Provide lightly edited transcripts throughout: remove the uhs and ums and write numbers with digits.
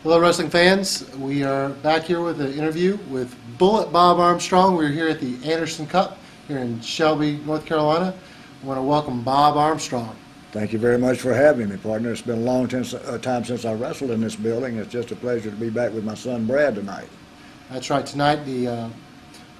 Hello, wrestling fans. We are back here with an interview with Bullet Bob Armstrong. We're here at the Anderson Cup here in Shelby, North Carolina. I want to welcome Bob Armstrong. Thank you very much for having me, partner. It's been a long time since I wrestled in this building. It's just a pleasure to be back with my son Brad tonight. That's right. Tonight,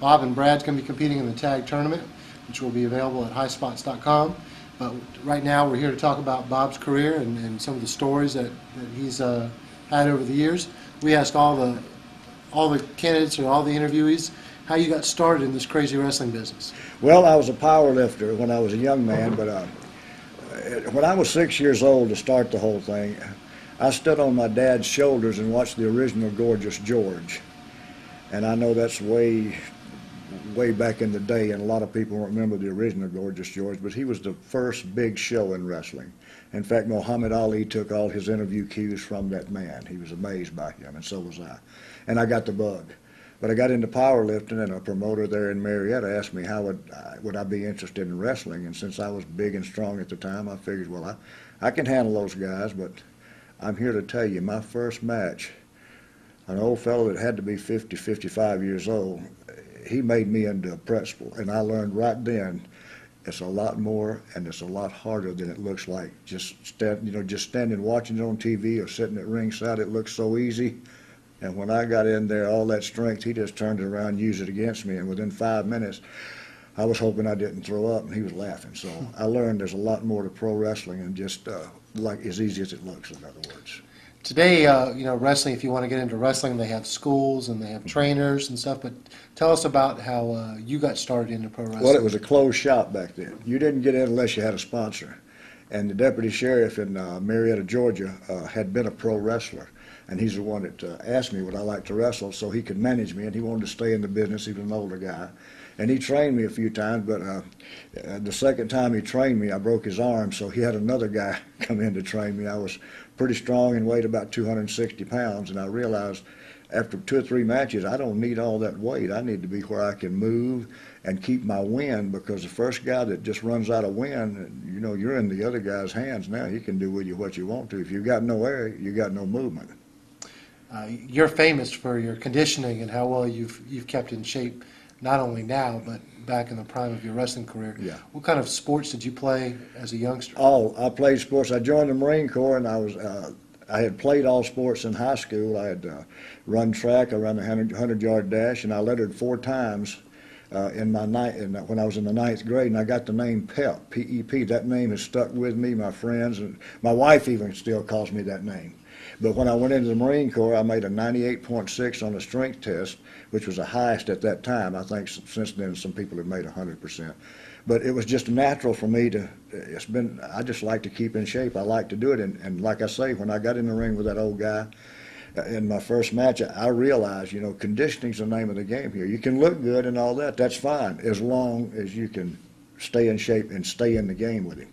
Bob and Brad's going to be competing in the tag tournament, which will be available at highspots.com. But right now, we're here to talk about Bob's career and some of the stories that he's had over the years. We asked all the candidates or all the interviewees how you got started in this crazy wrestling business. Well, I was a power lifter when I was a young man, but when I was 6 years old to start the whole thing, I stood on my dad's shoulders and watched the original Gorgeous George. And I know that's way back in the day, and a lot of people won't remember the original Gorgeous George, but he was the first big show in wrestling. In fact, Muhammad Ali took all his interview cues from that man. He was amazed by him, and so was I. And I got the bug. But I got into powerlifting, and a promoter there in Marietta asked me how would I be interested in wrestling. And since I was big and strong at the time, I figured, well, I can handle those guys, but I'm here to tell you, my first match, an old fellow that had to be 50, 55 years old, he made me into a pretzel. And I learned right then, it's a lot more and it's a lot harder than it looks like. Just standing watching it on TV or sitting at ringside, it looks so easy. And when I got in there, all that strength, he just turned it around and used it against me. And within 5 minutes, I was hoping I didn't throw up, and he was laughing. So I learned there's a lot more to pro wrestling than just like as easy as it looks, in other words. Today, wrestling, if you want to get into wrestling, they have schools and they have trainers and stuff, but tell us about how you got started into pro wrestling. Well, it was a closed shop back then. You didn't get in unless you had a sponsor. And the deputy sheriff in Marietta, Georgia, had been a pro wrestler. And he's the one that asked me would I like to wrestle so he could manage me, and he wanted to stay in the business. He was an older guy. And he trained me a few times, but the second time he trained me, I broke his arm, so he had another guy come in to train me. I was pretty strong and weighed about 260 pounds, and I realized after 2 or 3 matches, I don't need all that weight. I need to be where I can move and keep my wind, because the first guy that just runs out of wind, you're in the other guy's hands now. He can do with you what you want to. If you've got no air, you got no movement. You're famous for your conditioning and how well you've kept in shape, not only now, but back in the prime of your wrestling career. Yeah. What kind of sports did you play as a youngster? Oh, I played sports. I joined the Marine Corps, and I had played all sports in high school. I had run track. I ran the 100-yard dash, and I lettered 4 times when I was in the 9th grade, and I got the name PEP, P-E-P. That name has stuck with me, my friends, and my wife even still calls me that name. But when I went into the Marine Corps, I made a 98.6 on the strength test, which was the highest at that time. I think since then some people have made 100%. But it was just natural for me I just like to keep in shape. I like to do it. And like I say, when I got in the ring with that old guy in my first match, I realized, conditioning's the name of the game here. You can look good and all that. That's fine, as long as you can stay in shape and stay in the game with him.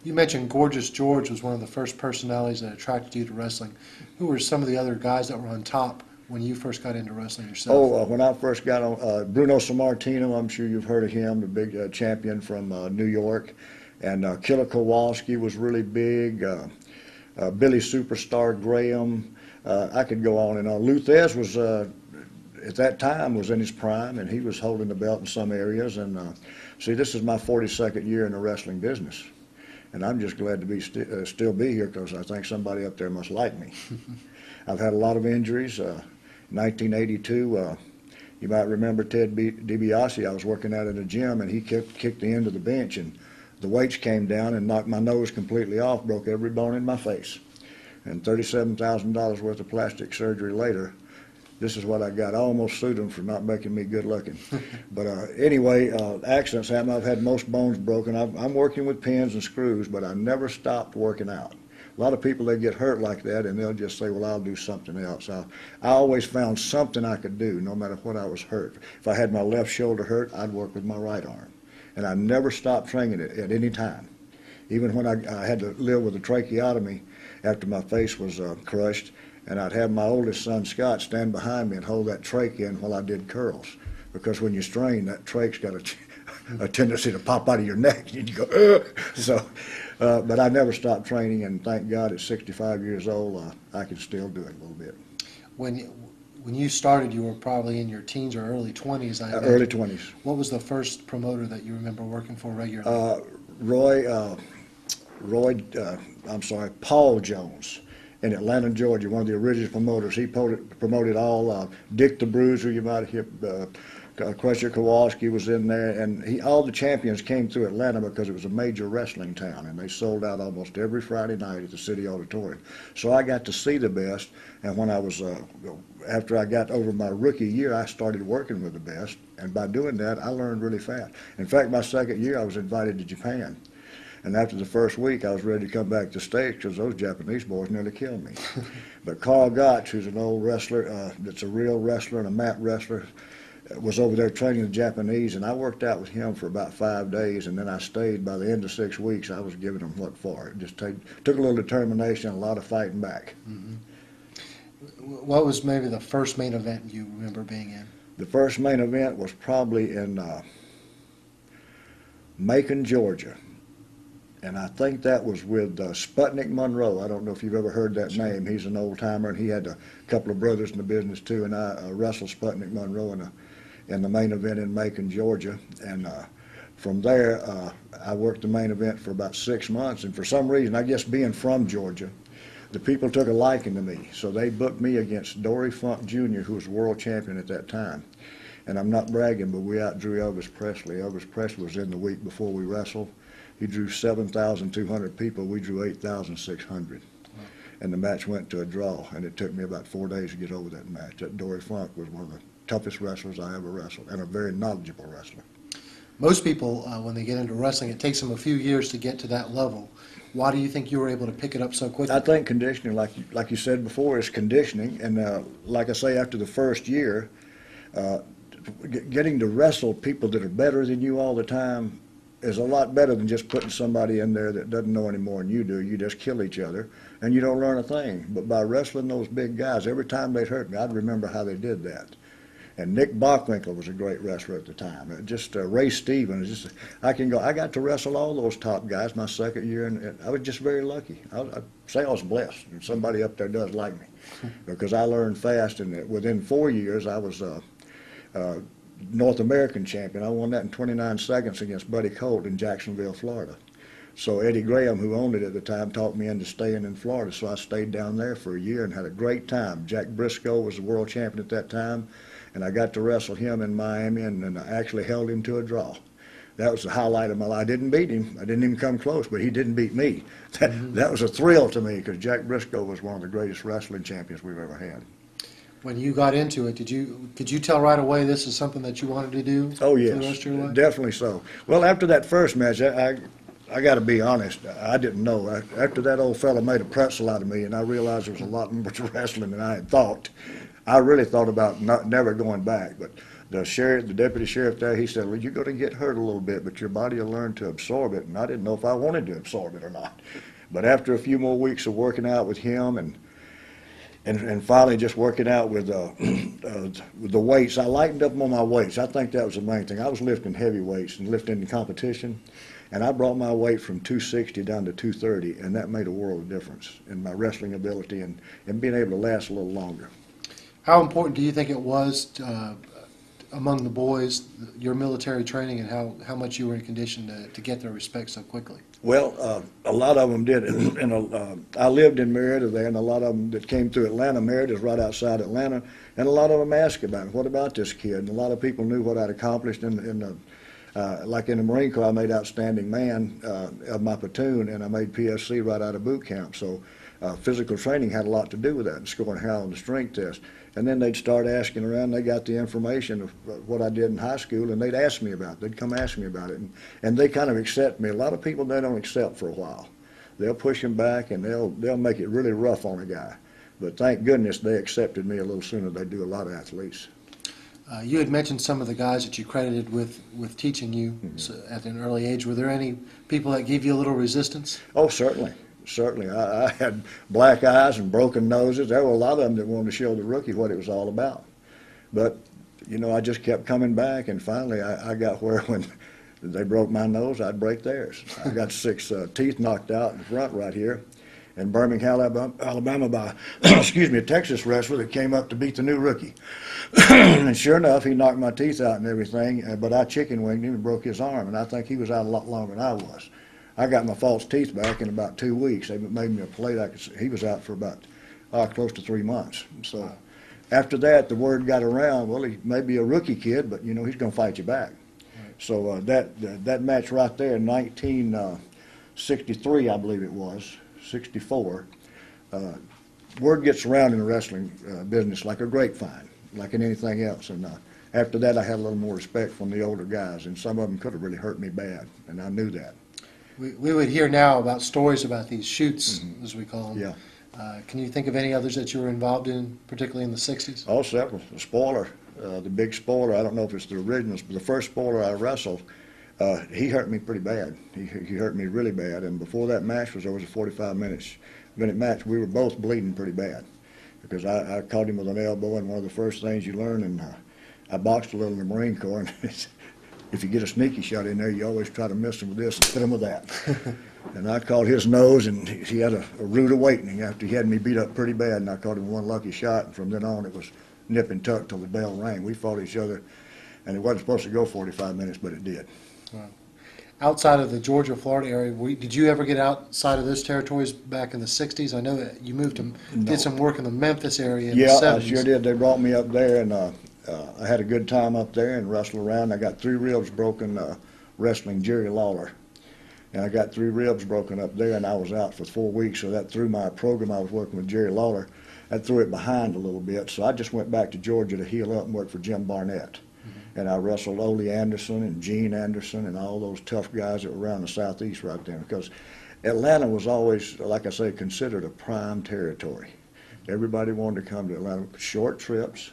You mentioned Gorgeous George was one of the first personalities that attracted you to wrestling. Who were some of the other guys that were on top when you first got into wrestling yourself? Oh, when I first got on, Bruno Sammartino, I'm sure you've heard of him, the big champion from New York. And Killer Kowalski was really big. Billy Superstar Graham. I could go on and on. Luthez was, at that time, was in his prime, and he was holding the belt in some areas. And see, this is my 42nd year in the wrestling business. And I'm just glad to be still be here, because I think somebody up there must like me. I've had a lot of injuries. 1982, you might remember Ted DiBiase. I was working out in a gym, and he kicked the end of the bench, and the weights came down and knocked my nose completely off, broke every bone in my face. And $37,000 worth of plastic surgery later, this is what I got. I almost sued them for not making me good looking. But anyway, accidents happen. I've had most bones broken. I'm working with pins and screws, but I never stopped working out. A lot of people, they get hurt like that, and they'll just say, well, I'll do something else. I always found something I could do, no matter what I was hurt. If I had my left shoulder hurt, I'd work with my right arm. And I never stopped training it at any time. Even when I had to live with a tracheotomy after my face was crushed, and I'd have my oldest son, Scott, stand behind me and hold that trach in while I did curls. Because when you strain, that trach's got a tendency to pop out of your neck, and you go, ugh. So But I never stopped training, and thank God at 65 years old, I can still do it a little bit. When you started, you were probably in your teens or early 20s, I imagine. Early 20s. What was the first promoter that you remember working for regularly? Paul Jones in Atlanta, Georgia, one of the original promoters. He promoted all, Dick the Bruiser, you might have heard, Crusher Kowalski was in there, and all the champions came through Atlanta because it was a major wrestling town, and they sold out almost every Friday night at the City Auditorium. So I got to see the best, and when I was, after I got over my rookie year, I started working with the best, and by doing that, I learned really fast. In fact, my second year, I was invited to Japan. And after the first week, I was ready to come back to the States because those Japanese boys nearly killed me. But Carl Gotch, who's an old wrestler, that's a real wrestler and a mat wrestler, was over there training the Japanese, and I worked out with him for about 5 days, and then I stayed. By the end of 6 weeks, I was giving them what for. It just took a little determination and a lot of fighting back. Mm-hmm. What was maybe the first main event you remember being in? The first main event was probably in Macon, Georgia. And I think that was with Sputnik Monroe. I don't know if you've ever heard that name. He's an old-timer, and he had a couple of brothers in the business, too. And I wrestled Sputnik Monroe in the main event in Macon, Georgia. And from there, I worked the main event for about 6 months. And for some reason, I guess being from Georgia, the people took a liking to me. So they booked me against Dory Funk Jr., who was world champion at that time. And I'm not bragging, but we outdrew Elvis Presley. Elvis Presley was in the week before we wrestled. He drew 7,200 people. We drew 8,600. Wow. And the match went to a draw, and it took me about 4 days to get over that match. That Dory Funk was one of the toughest wrestlers I ever wrestled, and a very knowledgeable wrestler. Most people, when they get into wrestling, it takes them a few years to get to that level. Why do you think you were able to pick it up so quickly? I think conditioning, like you said before, is conditioning. And like I say, after the first year, getting to wrestle people that are better than you all the time is a lot better than just putting somebody in there that doesn't know any more than you do. You just kill each other, and you don't learn a thing. But by wrestling those big guys, every time they'd hurt me, I'd remember how they did that. And Nick Bockwinkel was a great wrestler at the time. Ray Stevens. I got to wrestle all those top guys my second year, and I was just very lucky. I'd say I was blessed, and somebody up there does like me, because I learned fast. And within 4 years, I was North American champion. I won that in 29 seconds against Buddy Colt in Jacksonville, Florida. So Eddie Graham, who owned it at the time, talked me into staying in Florida. So I stayed down there for a year and had a great time. Jack Briscoe was the world champion at that time, and I got to wrestle him in Miami, and I actually held him to a draw. That was the highlight of my life. I didn't beat him. I didn't even come close, but he didn't beat me. That was a thrill to me, because Jack Briscoe was one of the greatest wrestling champions we've ever had. When you got into it, could you tell right away this is something that you wanted to do? Oh, yes, for the rest of your life? Definitely so. Well, after that first match, I got to be honest, I didn't know. After that old fella made a pretzel out of me, and I realized there was a lot more to wrestling than I had thought. I really thought about never going back. But the deputy sheriff there, he said, well, you're going to get hurt a little bit, but your body will learn to absorb it. And I didn't know if I wanted to absorb it or not. But after a few more weeks of working out with him and finally just working out with the weights, I lightened up on my weights. I think that was the main thing. I was lifting heavy weights and lifting in competition, and I brought my weight from 260 down to 230, and that made a world of difference in my wrestling ability and being able to last a little longer. How important do you think it was among the boys, your military training, and how much you were in condition to get their respect so quickly? Well, a lot of them did. And I lived in Marietta there, and a lot of them that came through Atlanta. Marietta is right outside Atlanta, and a lot of them asked about it. What about this kid? And a lot of people knew what I'd accomplished like in the Marine Corps. I made outstanding man of my platoon, and I made PSC right out of boot camp. So physical training had a lot to do with that, and scoring high on the strength test. And then they'd start asking around. They got the information of what I did in high school, and they'd ask me about it. They'd come ask me about it, and they kind of accept me. A lot of people, they don't accept for a while. They'll push them back, and they'll make it really rough on a guy. But thank goodness they accepted me a little sooner than they do a lot of athletes. You had mentioned some of the guys that you credited with teaching you at an early age. Were there any people that gave you a little resistance? Oh, certainly. Certainly. I had black eyes and broken noses. There were a lot of them that wanted to show the rookie what it was all about. But, I just kept coming back, and finally I got where when they broke my nose, I'd break theirs. I got 6 teeth knocked out in the front right here. In Birmingham, Alabama, by excuse me, a Texas wrestler that came up to beat the new rookie. And sure enough, he knocked my teeth out and everything, but I chicken winged him and broke his arm, and I think he was out a lot longer than I was. I got my false teeth back in about 2 weeks. They made me a plate. He was out for about close to 3 months. So after that, the word got around, well, he may be a rookie kid, but, you know, he's going to fight you back. Right. So that match right there in 1963, I believe it was, 64, word gets around in the wrestling business like a grapevine, like in anything else. And after that, I had a little more respect from the older guys, and some of them could have really hurt me bad, and I knew that. We would hear now about stories about these shoots, as we call them. Yeah. Can you think of any others that you were involved in, particularly in the 60s? Oh, several. The spoiler, the big spoiler, I don't know if it's the originals, but the first spoiler I wrestled, he hurt me pretty bad. He hurt me really bad, and before that match was over, a 45-minute match, we were both bleeding pretty bad because I caught him with an elbow, and one of the first things you learn, and I boxed a little in the Marine Corps, and if you get a sneaky shot in there, you always try to miss him with this and hit him with that. And I caught his nose, and he had a rude awakening after he had me beat up pretty bad, and I caught him one lucky shot, and from then on it was nip and tuck till the bell rang. We fought each other, and it wasn't supposed to go 45 minutes, but it did. Wow. Outside of the Georgia, Florida area, did you ever get outside of those territories back in the 60s? I know that you moved to, did some work in the Memphis area in the 70s. Yeah, I sure did. They brought me up there, and I had a good time up there and wrestled around. I got 3 ribs broken wrestling Jerry Lawler. And I got 3 ribs broken up there, and I was out for 4 weeks, so that threw my program I was working with Jerry Lawler, that threw it behind a little bit. So I just went back to Georgia to heal up and work for Jim Barnett. And I wrestled Ole Anderson and Gene Anderson and all those tough guys that were around the Southeast right there, because Atlanta was always, like I say, considered a prime territory. Everybody wanted to come to Atlanta. Short trips,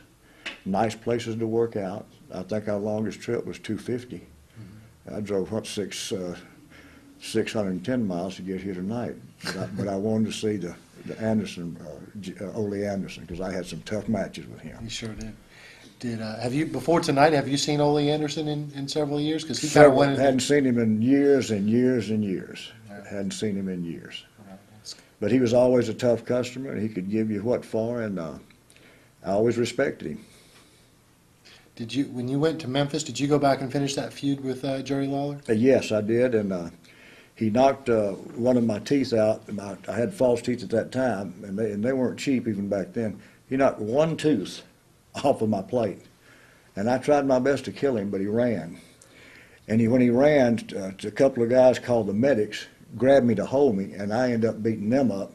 nice places to work out. I think our longest trip was 250. I drove 610 miles to get here tonight, but I wanted to see the Anderson, Ole Anderson, because I had some tough matches with him. You sure did. Have you, before tonight, have you seen Ole Anderson in several years? Because he kind of went. Hadn't seen him in years and years and years. Yeah. Hadn't seen him in years. But he was always a tough customer, and he could give you what for, and I always respected him. Did you, when you went to Memphis, did you go back and finish that feud with Jerry Lawler? Yes, I did, and he knocked one of my teeth out. I had false teeth at that time, and they weren't cheap even back then. He knocked one tooth off of my plate, and I tried my best to kill him, but he ran. And when he ran, a couple of guys called the medics grabbed me to hold me, and I ended up beating them up.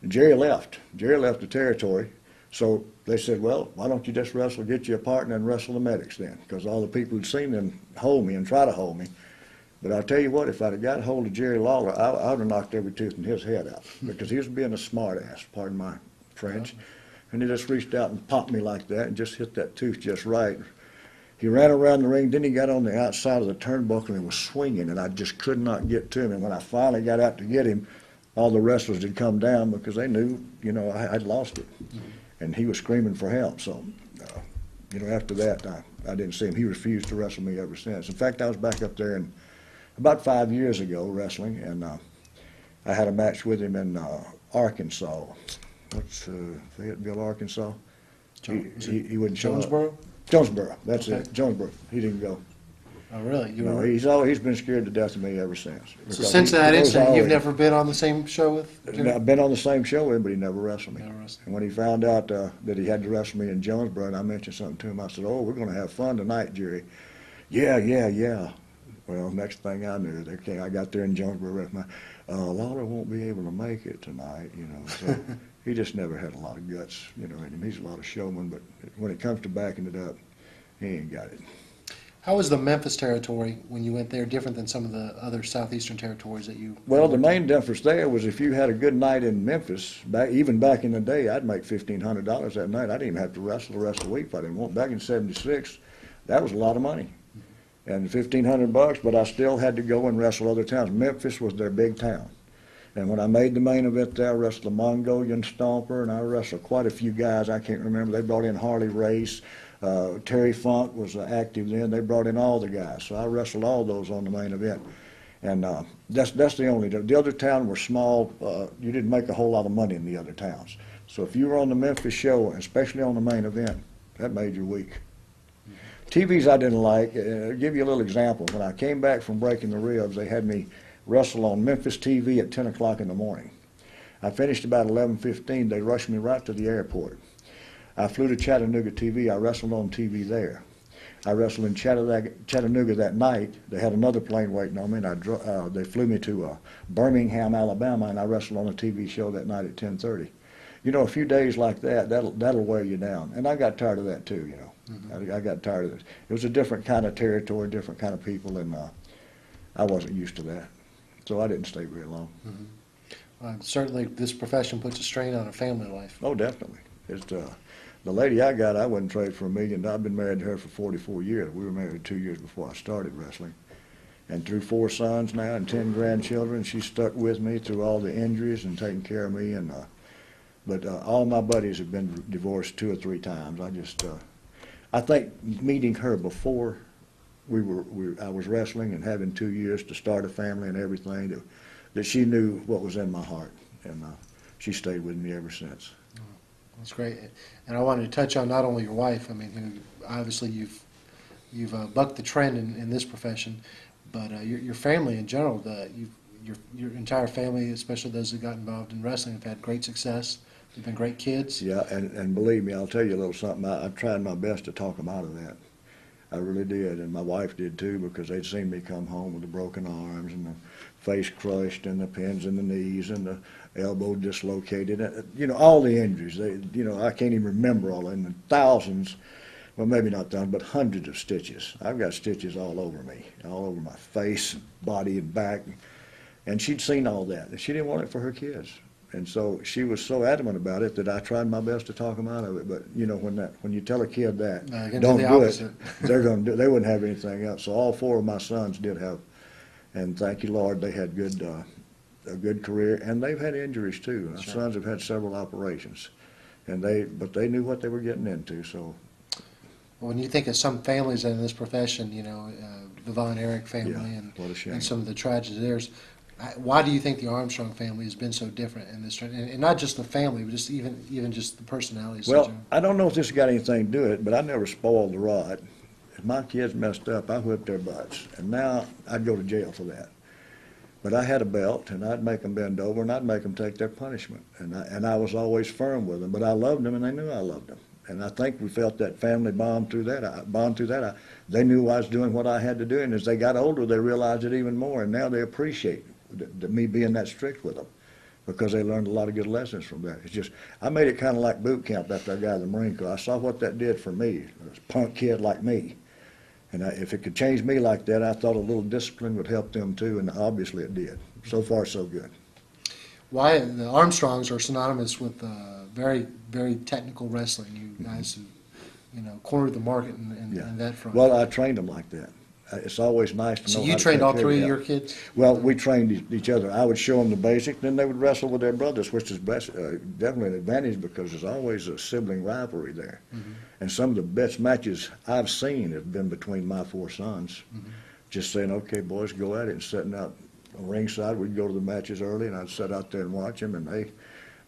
And Jerry left. Jerry left the territory, so they said, well, why don't you just wrestle, get you a partner and wrestle the medics then, because all the people who'd seen them hold me and try to hold me. But I'll tell you what, if I'd have got hold of Jerry Lawler, I would have knocked every tooth in his head out, because he was being a smart ass, pardon my French. And he just reached out and popped me like that and just hit that tooth just right. He ran around the ring, then he got on the outside of the turnbuckle and was swinging, and I just could not get to him. And when I finally got out to get him, all the wrestlers had come down because they knew, you know, I'd lost it. And he was screaming for help. So, you know, after that, I didn't see him. He refused to wrestle me ever since. In fact, I was back up there about 5 years ago wrestling, and I had a match with him in Arkansas. What's Fayetteville, Arkansas? He wouldn't show up. Jonesboro? Jonesboro, that's Okay. it. Jonesboro. He didn't go. Oh, really? No, he's been scared to death of me ever since. So since that incident, you've never been on the same show with Jerry? I've been on the same show with him, but he never wrestled me. Never wrestled. And when he found out that he had to wrestle me in Jonesboro, and I mentioned something to him, I said, oh, we're going to have fun tonight, Jerry. Yeah. Well, next thing I knew, I got there in Jonesboro, Lawler won't be able to make it tonight, you know. So he just never had a lot of guts, you know, in him. He's a lot of showman, but when it comes to backing it up, he ain't got it. How was the Memphis territory when you went there different than some of the other southeastern territories that you? Well, the main difference there was if you had a good night in Memphis, even back in the day, I'd make $1,500 that night. I didn't even have to wrestle the rest of the week if I didn't want. Back in '76, that was a lot of money. And $1,500, but I still had to go and wrestle other towns. Memphis was their big town. And when I made the main event there, I wrestled the Mongolian Stomper, and I wrestled quite a few guys I can't remember. They brought in Harley Race. Terry Funk was active then. They brought in all the guys. So I wrestled all those on the main event. And that's the only, the other towns were small. You didn't make a whole lot of money in the other towns. So if you were on the Memphis show, especially on the main event, that made your week. TVs I didn't like. I'll give you a little example. When I came back from breaking the ribs, they had me wrestle on Memphis TV at 10 o'clock in the morning. I finished about 11:15. They rushed me right to the airport. I flew to Chattanooga TV. I wrestled on TV there. I wrestled in Chattanooga that night. They had another plane waiting on me, and they flew me to Birmingham, Alabama, and I wrestled on a TV show that night at 10:30. You know, a few days like that, that'll wear you down. And I got tired of that too, you know. I got tired of it. It was a different kind of territory, different kind of people, and I wasn't used to that. So I didn't stay very long. Certainly, this profession puts a strain on a family life. Oh, definitely. It's, the lady I got, I wouldn't trade for $1 million. I've been married to her for 44 years. We were married 2 years before I started wrestling. And through 4 sons now and 10 grandchildren, she's stuck with me through all the injuries and taking care of me. And but all my buddies have been divorced 2 or 3 times. I think meeting her before I was wrestling and having 2 years to start a family and everything, that she knew what was in my heart, and she stayed with me ever since. That's great. And I wanted to touch on not only your wife. I mean, obviously you've bucked the trend in this profession, but your family in general. Your entire family, especially those that got involved in wrestling, have had great success. They've been great kids. Yeah, and believe me, I'll tell you a little something. I tried my best to talk them out of that. I really did, and my wife did too, because they'd seen me come home with the broken arms and the face crushed and the pins in the knees and the elbow dislocated. You know, all the injuries. I can't even remember all of them. Thousands, well, maybe not thousands, but hundreds of stitches. I've got stitches all over me, all over my face, body, and back. And she'd seen all that, and she didn't want it for her kids. And so she was so adamant about it that I tried my best to talk them out of it. But you know, when you tell a kid that, don't do it, they're going to do. They wouldn't have anything else. So all 4 of my sons did have, and thank you Lord, they had a good career, and they've had injuries too. My sons have had several operations, but they knew what they were getting into. So when you think of some families in this profession, you know, the Von Erich family, yeah, and some of the tragedies there. Why do you think the Armstrong family has been so different in this trend? And not just the family, but just even just the personalities. Well, I don't know if this has got anything to do with it, but I never spoiled the rod. If my kids messed up, I whipped their butts. And now I'd go to jail for that. But I had a belt, and I'd make them bend over, and I'd make them take their punishment. And I was always firm with them. But I loved them, and they knew I loved them. And I think we felt that family bond through that. They knew I was doing what I had to do, and as they got older, they realized it even more, and now they appreciate me being that strict with them, because they learned a lot of good lessons from that. It's just, I made it kind of like boot camp after I got out of the Marine Corps. I saw what that did for me, a punk kid like me. And if it could change me like that, I thought a little discipline would help them too, and obviously it did. So far, so good. Why the Armstrongs are synonymous with very, very technical wrestling. You guys have, cornered the market in that front. Well, I trained them like that. It's always nice to know. So you trained all 3 of your kids? Well, we trained each other. I would show them the basics, then they would wrestle with their brothers, which is definitely an advantage, because there's always a sibling rivalry there. And some of the best matches I've seen have been between my 4 sons. Just saying, okay, boys, go at it, and setting out on ringside. We'd go to the matches early, and I'd sit out there and watch them, and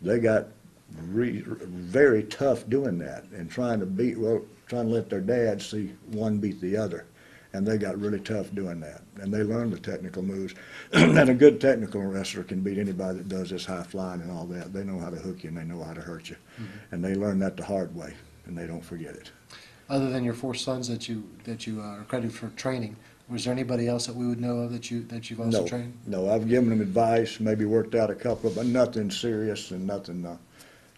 they got very tough doing that and trying to let their dads see one beat the other. And they got really tough doing that. And they learned the technical moves. And a good technical wrestler can beat anybody that does this high flying and all that. They know how to hook you, and they know how to hurt you. And they learn that the hard way, and they don't forget it. Other than your 4 sons that you are credited for training, was there anybody else that we would know of that you've also trained? No, I've given them advice, maybe worked out a couple, but nothing serious and nothing.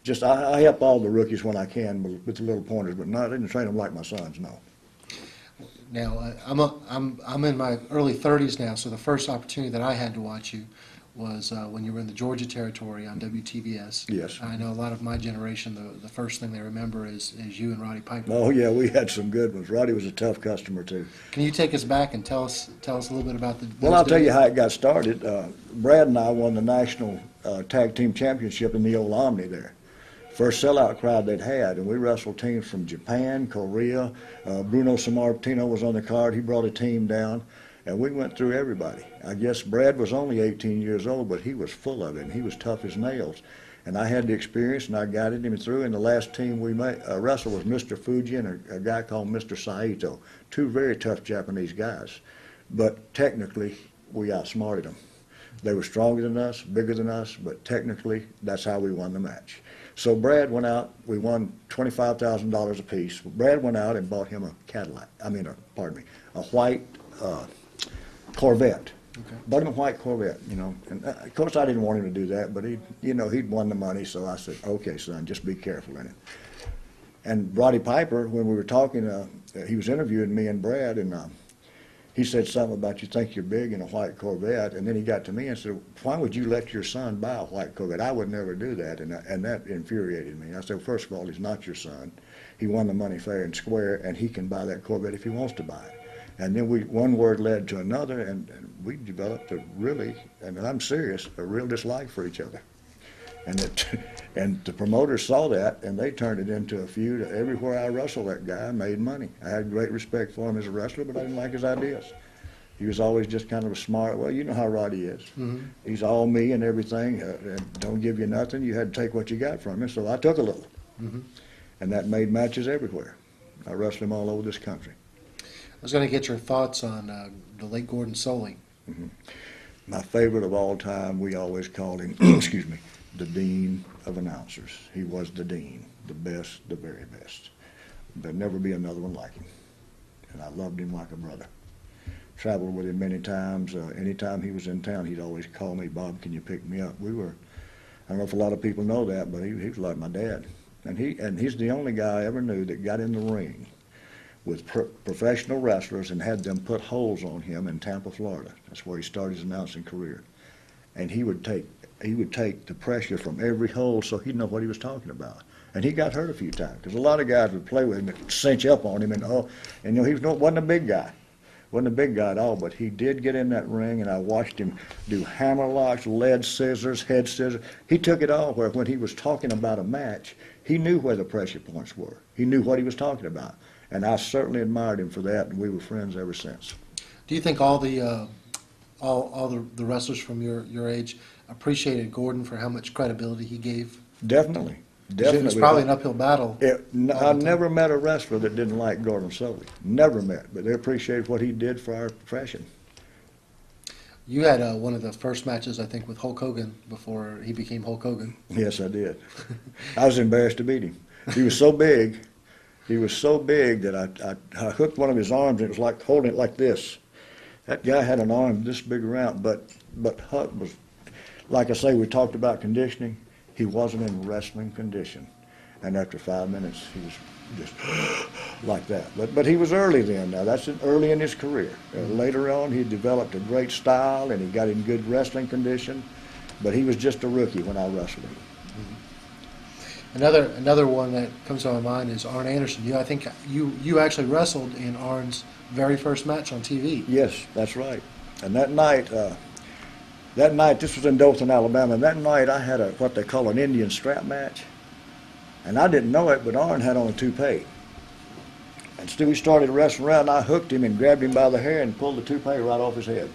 Just I help all the rookies when I can with the little pointers, but I didn't train them like my sons. No. Now I'm in my early 30s now, so the first opportunity that I had to watch you was when you were in the Georgia territory on WTVS. Yes. I know a lot of my generation, the first thing they remember is you and Roddy Piper. Oh yeah, we had some good ones. Roddy was a tough customer too. Can you take us back and tell us a little bit about the? Well, I'll tell you how it got started. Brad and I won the national tag team championship in the old Omni there. First sellout crowd they'd had, and we wrestled teams from Japan, Korea. Bruno Sammartino was on the card. He brought a team down, and we went through everybody. I guess Brad was only 18 years old, but he was full of it, and he was tough as nails. And I had the experience, and I guided him through, and the last team we wrestled was Mr. Fuji and a guy called Mr. Saito, two very tough Japanese guys. But technically, we outsmarted them. They were stronger than us, bigger than us, but technically, that's how we won the match. So Brad went out, we won $25,000 apiece. Brad went out and bought him a Cadillac, a white Corvette. Okay. Bought him a white Corvette, you know. And of course I didn't want him to do that, but he'd won the money, so I said, okay, son, just be careful in it. And Roddy Piper, when we were talking, he was interviewing me and Brad, and he said something about, you think you're big in a white Corvette, and then he got to me and said, why would you let your son buy a white Corvette? I would never do that, and that infuriated me. I said, well, first of all, he's not your son. He won the money fair and square, and he can buy that Corvette if he wants to buy it. And then one word led to another, and we developed a really, and I'm serious, a real dislike for each other. And the promoters saw that, and they turned it into a feud. Everywhere I wrestled that guy, I made money. I had great respect for him as a wrestler, but I didn't like his ideas. He was always just kind of a smart, well, you know how Roddy is. Mm-hmm. He's all me and everything, and don't give you nothing. You had to take what you got from him, so I took a little. Mm-hmm. And that made matches everywhere. I wrestled him all over this country. I was going to get your thoughts on the late Gordon Solie. Mm-hmm. My favorite of all time, we always called him, excuse me, the Dean of Announcers. He was the Dean, the best, the very best. There'll never be another one like him. And I loved him like a brother. Traveled with him many times. Anytime he was in town, he'd always call me, Bob, can you pick me up? I don't know if a lot of people know that, but he was like my dad. And he's the only guy I ever knew that got in the ring with professional wrestlers and had them put holes on him in Tampa, Florida. That's where he started his announcing career. And he would take the pressure from every hole so he'd know what he was talking about. And he got hurt a few times because a lot of guys would play with him and cinch up on him, and he wasn't a big guy. Wasn't a big guy at all, but he did get in that ring, and I watched him do hammer locks, lead scissors, head scissors. He took it all where when he was talking about a match, he knew where the pressure points were. He knew what he was talking about. And I certainly admired him for that, and we were friends ever since. Do you think all the wrestlers from your age appreciated Gordon for how much credibility he gave? Definitely. It was probably an uphill battle. I never met a wrestler that didn't like Gordon Solie. Never met, but they appreciated what he did for our profession. You had one of the first matches, I think, with Hulk Hogan before he became Hulk Hogan. Yes, I did. I was embarrassed to beat him. He was so big. He was so big that I hooked one of his arms, and it was like holding it like this. That guy had an arm this big around, but Huck was, like I say, we talked about conditioning. He wasn't in wrestling condition. And after 5 minutes, he was just like that. But he was early then. Now, that's early in his career. Later on, he developed a great style, and he got in good wrestling condition. But he was just a rookie when I wrestled him. Another one that comes to my mind is Arn Anderson. I think you actually wrestled in Arn's very first match on TV. Yes, that's right. And that night, this was in Dothan, Alabama, and that night I had what they call an Indian strap match. And I didn't know it, but Arn had on a toupee. And still we started wrestling around, and I hooked him and grabbed him by the hair and pulled the toupee right off his head.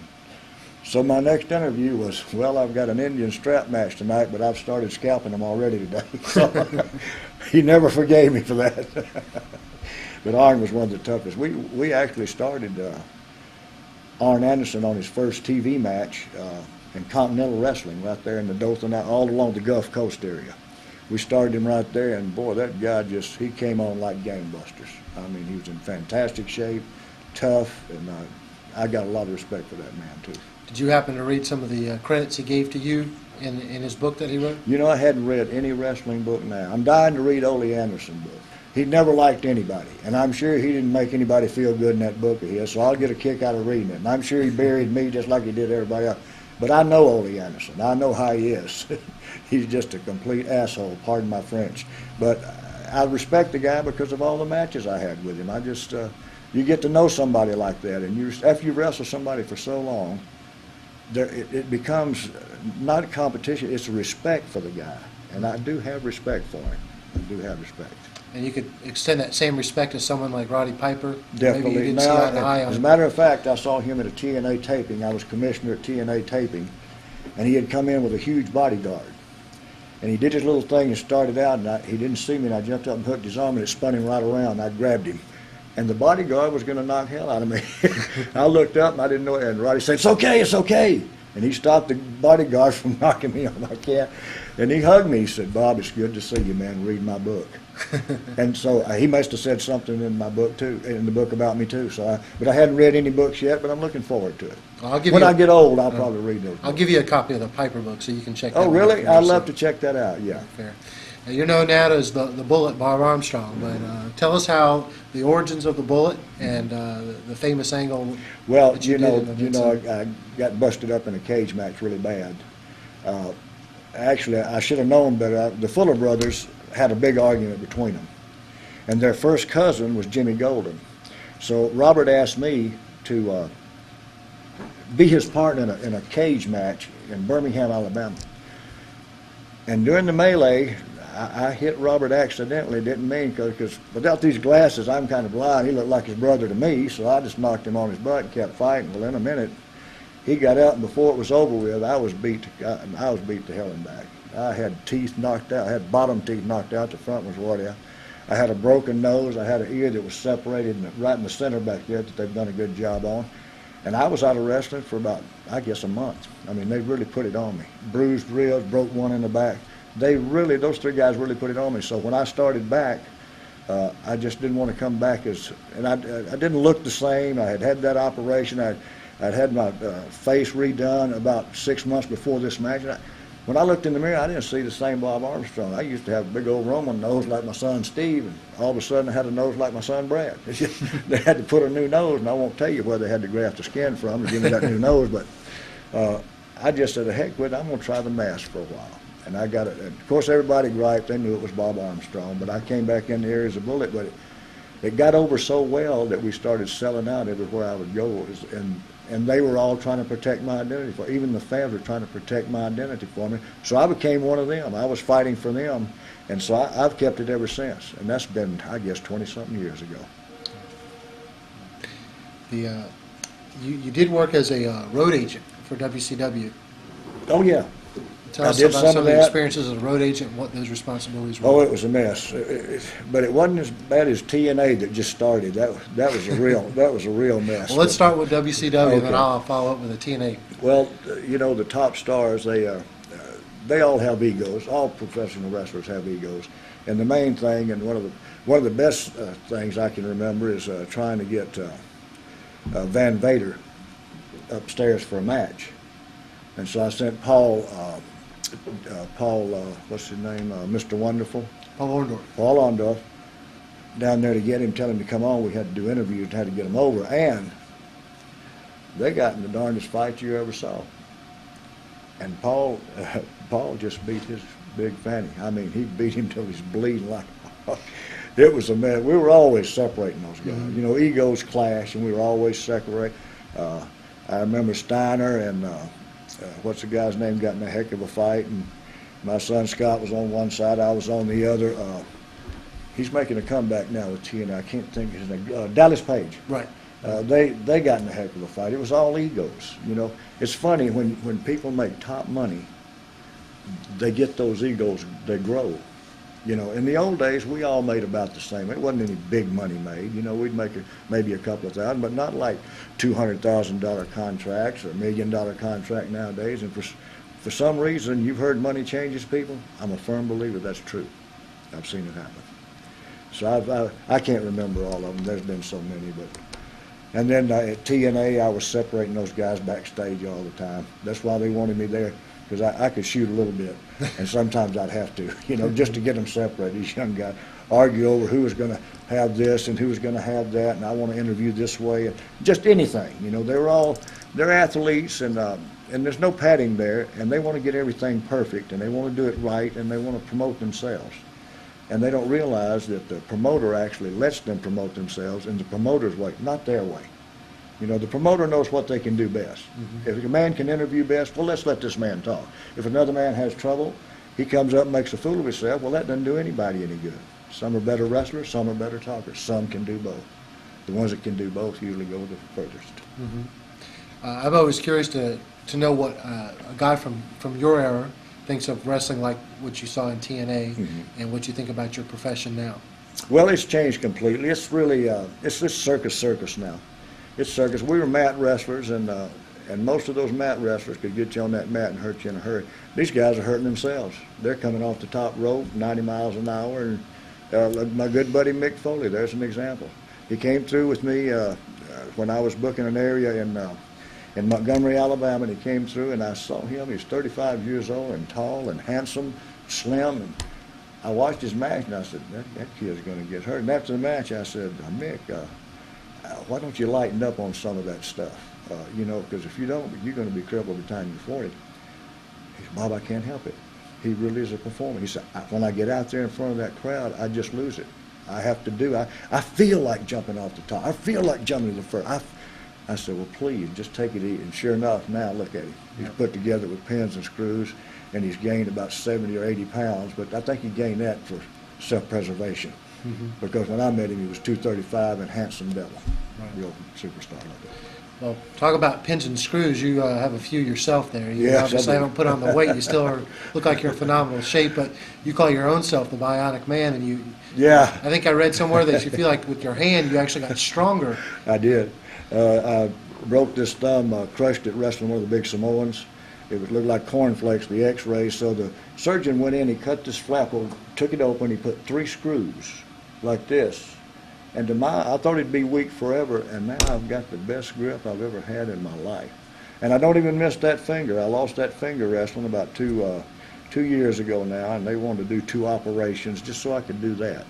So my next interview was, well, I've got an Indian strap match tonight, but I've started scalping them already today. So he never forgave me for that. But Arn was one of the toughest. We actually started Arn Anderson on his first TV match in Continental Wrestling right there in the Dothan, all along the Gulf Coast area. We started him right there, and boy, that guy he came on like gangbusters. I mean, he was in fantastic shape, tough, and I got a lot of respect for that man, too. Did you happen to read some of the credits he gave to you in his book that he wrote? You know, I hadn't read any wrestling book now. I'm dying to read Ole Anderson book. He never liked anybody, and I'm sure he didn't make anybody feel good in that book of his, so I'll get a kick out of reading it. And I'm sure he buried me just like he did everybody else. But I know Ole Anderson. I know how he is. He's just a complete asshole, pardon my French. But I respect the guy because of all the matches I had with him. I just, you get to know somebody like that, and after you wrestle somebody for so long, it becomes not a competition, it's a respect for the guy. And I do have respect for him. I do have respect. And you could extend that same respect to someone like Roddy Piper? Definitely. Maybe you didn't see eye to eye on. As a matter of fact, I saw him at a TNA taping. I was commissioner at TNA taping, and he had come in with a huge bodyguard. And he did his little thing and started out, and he didn't see me, and I jumped up and hooked his arm, and it spun him right around. I grabbed him. And the bodyguard was going to knock hell out of me. I looked up, and I didn't know it. And Roddy said, "It's okay, it's okay." And he stopped the bodyguard from knocking me on my cat. And he hugged me. He said, "Bob, it's good to see you, man. Read my book." And so he must have said something in my book, too, in the book about me, too. But I hadn't read any books yet, but I'm looking forward to it. When I get old, I'll probably read those books. I'll give you a copy of the Piper book so you can check that out. Oh, really? I'd love to check that out, yeah. Fair. Now, you're known now as the Bullet, Bob Armstrong, but tell us how the origins of the Bullet and the famous angle. Well, that you know, I got busted up in a cage match really bad. Actually, I should have known better. The Fuller brothers had a big argument between them, and their first cousin was Jimmy Golden. So Robert asked me to be his partner in a cage match in Birmingham, Alabama. And during the melee, I hit Robert accidentally, didn't mean, because without these glasses, I'm kind of blind. He looked like his brother to me, so I just knocked him on his butt and kept fighting. Well, in a minute, he got out, and before it was over with, I was beat to hell and back. I had teeth knocked out. I had bottom teeth knocked out. The front was wore out. I had a broken nose. I had an ear that was separated right in the center back there that they've done a good job on. And I was out of wrestling for about, I guess, a month. I mean, they really put it on me. Bruised ribs, broke one in the back. Those three guys really put it on me. So when I started back, I just didn't want to come back and I didn't look the same. I had had that operation. I'd had my face redone about 6 months before this match. When I looked in the mirror, I didn't see the same Bob Armstrong. I used to have a big old Roman nose like my son Steve, and all of a sudden I had a nose like my son Brad. They had to put a new nose, and I won't tell you where they had to graft the skin from to give me that new nose, but I just said, heck with it, I'm going to try the mask for a while. And I got it. And of course, everybody griped. They knew it was Bob Armstrong, but I came back in the area as a Bullet, but it got over so well that we started selling out everywhere I would go, and they were all trying to protect my identity for. Even the fans were trying to protect my identity for me. So I became one of them. I was fighting for them, and so I've kept it ever since. And that's been, I guess, 20-something years ago. You did work as a road agent for WCW. Oh yeah. Tell us about some of the experiences as a road agent and what those responsibilities were. Oh, it was a mess, but it wasn't as bad as TNA that just started. That was a real mess. Well, let's start with WCW, and then I'll follow up with the TNA. Well, you know, the top stars, they all have egos. All professional wrestlers have egos, and the main thing, and one of the best things I can remember is trying to get Van Vader upstairs for a match, and so I sent Paul. What's his name? Mr. Wonderful. Paul Orndorff. Paul Orndorff down there to get him, tell him to come on. We had to do interviews and had to get him over. And they got in the darndest fight you ever saw. And Paul just beat his big fanny. I mean, he beat him till he's bleeding like. It was a mess. We were always separating those guys. Mm-hmm. You know, egos clash, and we were always separating. I remember Steiner and. What's the guy's name, got in a heck of a fight, and my son Scott was on one side, I was on the other. He's making a comeback now with TNA. I can't think of his name. Dallas Page. Right. They got in a heck of a fight. It was all egos. You know, it's funny when people make top money, they get those egos. They grow. You know, in the old days, we all made about the same. It wasn't any big money made. You know, we'd make maybe a couple of thousand, but not like $200,000 contracts or $1 million contract nowadays. And for some reason, you've heard money changes people. I'm a firm believer that's true. I've seen it happen. So I can't remember all of them. There's been so many, but. And then at TNA, I was separating those guys backstage all the time. That's why they wanted me there. Because I could shoot a little bit, and sometimes I'd have to, you know, just to get them separated. These young guys argue over who was going to have this and who was going to have that, and I want to interview this way, and just anything. You know, they're athletes, and and there's no padding there, and they want to get everything perfect, and they want to do it right, and they want to promote themselves. And they don't realize that the promoter actually lets them promote themselves in the promoter's way, not their way. You know, the promoter knows what they can do best. If a man can interview best, well, let's let this man talk. If another man has trouble, he comes up and makes a fool of himself, well, that doesn't do anybody any good. Some are better wrestlers, some are better talkers. Some can do both. The ones that can do both usually go the furthest. I'm always curious to know what a guy from your era thinks of wrestling, like what you saw in TNA, and what you think about your profession now. Well, it's changed completely. It's really, it's this circus now. It's circus. We were mat wrestlers, and most of those mat wrestlers could get you on that mat and hurt you in a hurry. These guys are hurting themselves. They're coming off the top rope, 90 miles an hour, and my good buddy Mick Foley, there's an example. He came through with me when I was booking an area in Montgomery, Alabama, and he came through, and I saw him. He's 35 years old and tall and handsome, slim. And I watched his match, and I said, that kid's going to get hurt. And after the match, I said, Mick, why don't you lighten up on some of that stuff? You know, because if you don't, you're going to be crippled by the time you're 40. He said, Bob, I can't help it. He really is a performer. He said, when I get out there in front of that crowd, I just lose it. I have to do. I feel like jumping off the top. I feel like jumping to the first. I said, well, please, just take it easy. And sure enough, now look at him. He's put together with pins and screws, and he's gained about 70 or 80 pounds, but I think he gained that for self-preservation. Because when I met him, he was 235 and handsome devil, real superstar like that. Well, talk about pins and screws. You have a few yourself there. You Yes, obviously haven't put on the weight. You still look like you're in phenomenal shape, but you call your own self the Bionic Man, and you. Yeah. I think I read somewhere that you feel like with your hand you actually got stronger. I did. I broke this thumb, crushed it wrestling one of the big Samoans. It looked like cornflakes, the x-rays. So the surgeon went in, he cut this flap, took it open, he put 3 screws like this. And I thought it'd be weak forever, and now I've got the best grip I've ever had in my life. And I don't even miss that finger. I lost that finger wrestling about 2 years ago now, and they wanted to do 2 operations just so I could do that.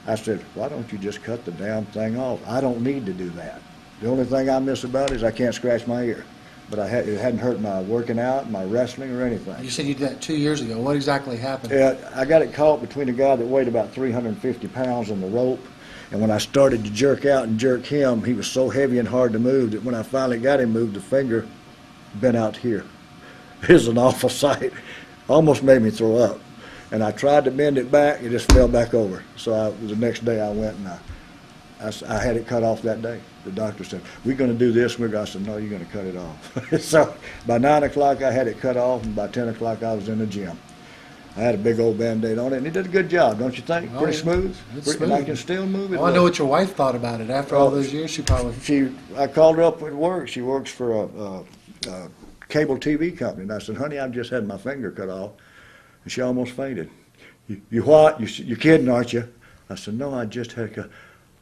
I said, why don't you just cut the damn thing off? I don't need to do that. The only thing I miss about it is I can't scratch my ear. But it hadn't hurt my working out, my wrestling, or anything. You said you did that 2 years ago. What exactly happened? Yeah, I got it caught between a guy that weighed about 350 pounds on the rope. And when I started to jerk out and jerk him, he was so heavy and hard to move that when I finally got him moved, the finger bent out here. It was an awful sight. Almost made me throw up. And I tried to bend it back, it just fell back over. So the next day I went and I had it cut off that day. The doctor said, we're going to do this. I said, no, you're going to cut it off. So by 9 o'clock I had it cut off, and by 10 o'clock I was in the gym. I had a big old Band-Aid on it, and he did a good job, don't you think? Oh, Pretty yeah. smooth. It's And I smooth. can still move it. Well, I know what your wife thought about it. After all those years, she probably... I called her up at work. She works for a cable TV company. And I said, honey, I've just had my finger cut off. And she almost fainted. You what? You're kidding, aren't you? I said, no, I just had cut.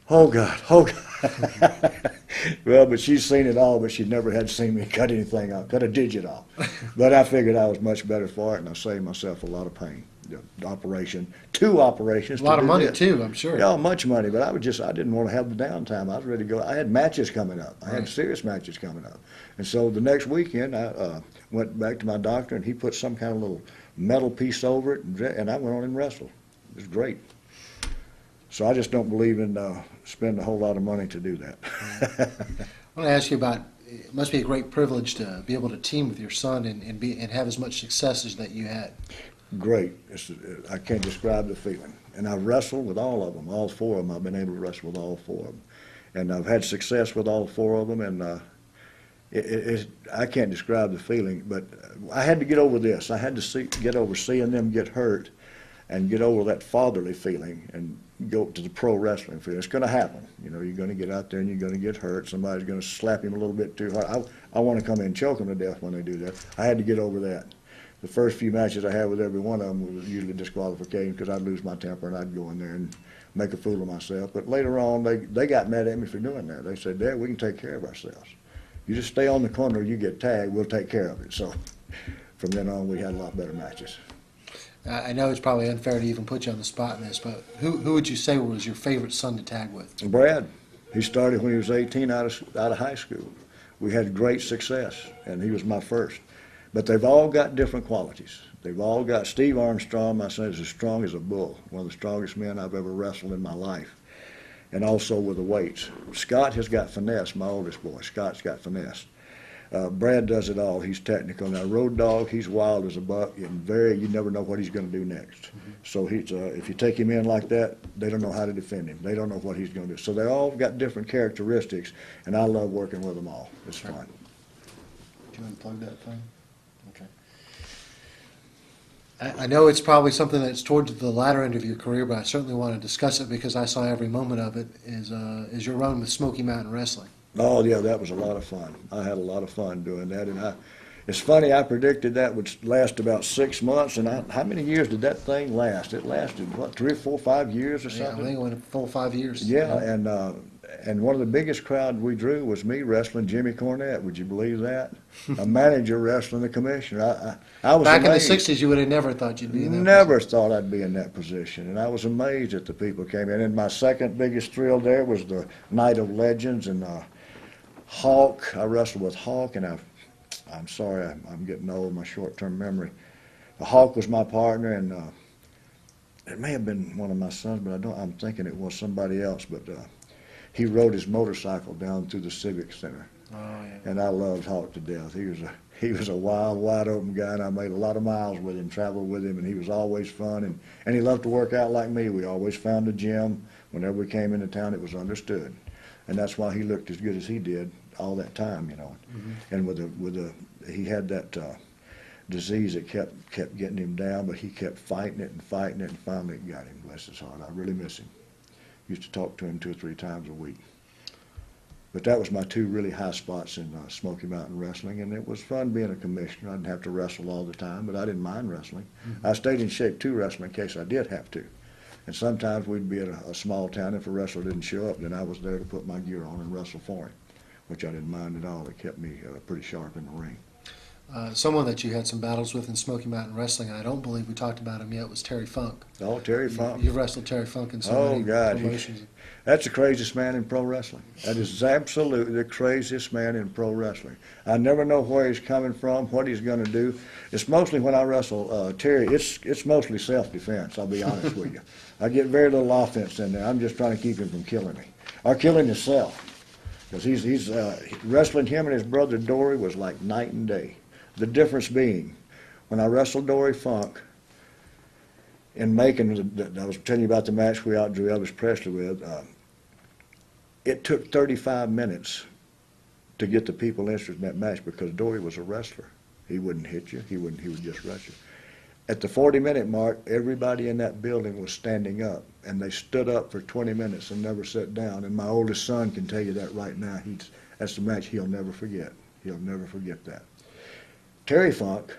Oh, God, oh, God. Well, but she's seen it all, but she never had seen me cut anything off, cut a digit off. But I figured I was much better for it, and I saved myself a lot of pain. The operation, 2 operations. A lot of money, this. too, I'm sure. Yeah, much money, but I didn't want to have the downtime. I was ready to go. I had matches coming up. I had serious matches coming up. And so the next weekend, I went back to my doctor, and he put some kind of little metal piece over it, and I went on and wrestled. It was great. So I just don't believe in spending a whole lot of money to do that. I want to ask you about, it must be a great privilege to be able to team with your son and have as much success as that you had. Great. I can't describe the feeling. And I've wrestled with all of them, all 4 of them. I've been able to wrestle with all 4 of them. And I've had success with all 4 of them, and I can't describe the feeling, but I had to get over this. I had to get over seeing them get hurt and get over that fatherly feeling and go to the pro wrestling feeling. It's going to happen. You know, you're going to get out there and you're going to get hurt. Somebody's going to slap him a little bit too hard. I want to come in and choke him to death when they do that. I had to get over that. The first few matches I had with every one of them was usually disqualification because I'd lose my temper and I'd go in there and make a fool of myself. But later on, they got mad at me for doing that. They said, Dad, we can take care of ourselves. You just stay on the corner, you get tagged, we'll take care of it. So from then on, we had a lot better matches. I know it's probably unfair to even put you on the spot in this, but who would you say was your favorite son to tag with? Brad. He started when he was 18 out of high school. We had great success, and he was my first. But they've all got different qualities. They've all got, Steve Armstrong, my son, is as strong as a bull, one of the strongest men I've ever wrestled in my life, and also with the weights. Scott has got finesse, my oldest boy. Scott's got finesse. Brad does it all. He's technical. Now, Road Dogg, he's wild as a buck, and you never know what he's going to do next. So he's, if you take him in like that, they don't know how to defend him. They don't know what he's going to do. So they all got different characteristics, and I love working with them all. It's fun. Do you unplug that thing? Okay. I know it's probably something that's towards the latter end of your career, but I certainly want to discuss it because I saw every moment of it, is your run with Smoky Mountain Wrestling. Oh, yeah, that was a lot of fun. I had a lot of fun doing that. And it's funny, I predicted that would last about 6 months. And how many years did that thing last? It lasted, what, 3 or 4, 5 years or Yeah, something? I think it went a full 5 years. Yeah, and one of the biggest crowd we drew was me wrestling Jimmy Cornette. Would you believe that? A manager wrestling the commissioner. I was Back amazed. in the 60s, you would have never thought you'd be in that Never thought I'd be in that position, and I was amazed that the people came in. And my second biggest thrill there was the Night of Legends and Hawk. I wrestled with Hawk, and I'm sorry, I'm getting old, my short-term memory. Hawk was my partner, and it may have been one of my sons, but I'm thinking it was somebody else, but he rode his motorcycle down through the Civic Center. Oh, yeah. And I loved Hawk to death. He was a wild, wide open guy, and I made a lot of miles with him, traveled with him, and he was always fun, and he loved to work out like me. We always found a gym. Whenever we came into town, it was understood. And that's why he looked as good as he did all that time, you know. And he had that disease that kept getting him down, but he kept fighting it, and finally it got him. Bless his heart. I really miss him. Used to talk to him 2 or 3 times a week. But that was my 2 really high spots in Smoky Mountain Wrestling, and it was fun being a commissioner. I didn't have to wrestle all the time, but I didn't mind wrestling. I stayed in shape too wrestling in case I did have to. And sometimes we'd be at a small town. If a wrestler didn't show up, then I was there to put my gear on and wrestle for him, which I didn't mind at all. It kept me pretty sharp in the ring. Someone that you had some battles with in Smoky Mountain Wrestling, I don't believe we talked about him yet, was Terry Funk. Oh, Terry Funk. You wrestled Terry Funk in so many promotions. That's the craziest man in pro wrestling. That is absolutely the craziest man in pro wrestling. I never know where he's coming from, what he's going to do. It's mostly when I wrestle Terry, it's mostly self-defense, I'll be honest with you. I get very little offense in there. I'm just trying to keep him from killing me, or killing himself. Because he's wrestling him and his brother Dory was like night and day. The difference being, when I wrestled Dory Funk in Macon, I was telling you about the match we outdrew Elvis Presley with, it took 35 minutes to get the people interested in that match because Dory was a wrestler. He wouldn't hit you. He would just wrestle you. At the 40-minute mark, everybody in that building was standing up, and they stood up for 20 minutes and never sat down. And my oldest son can tell you that right now. That's the match he'll never forget. He'll never forget that. Terry Funk,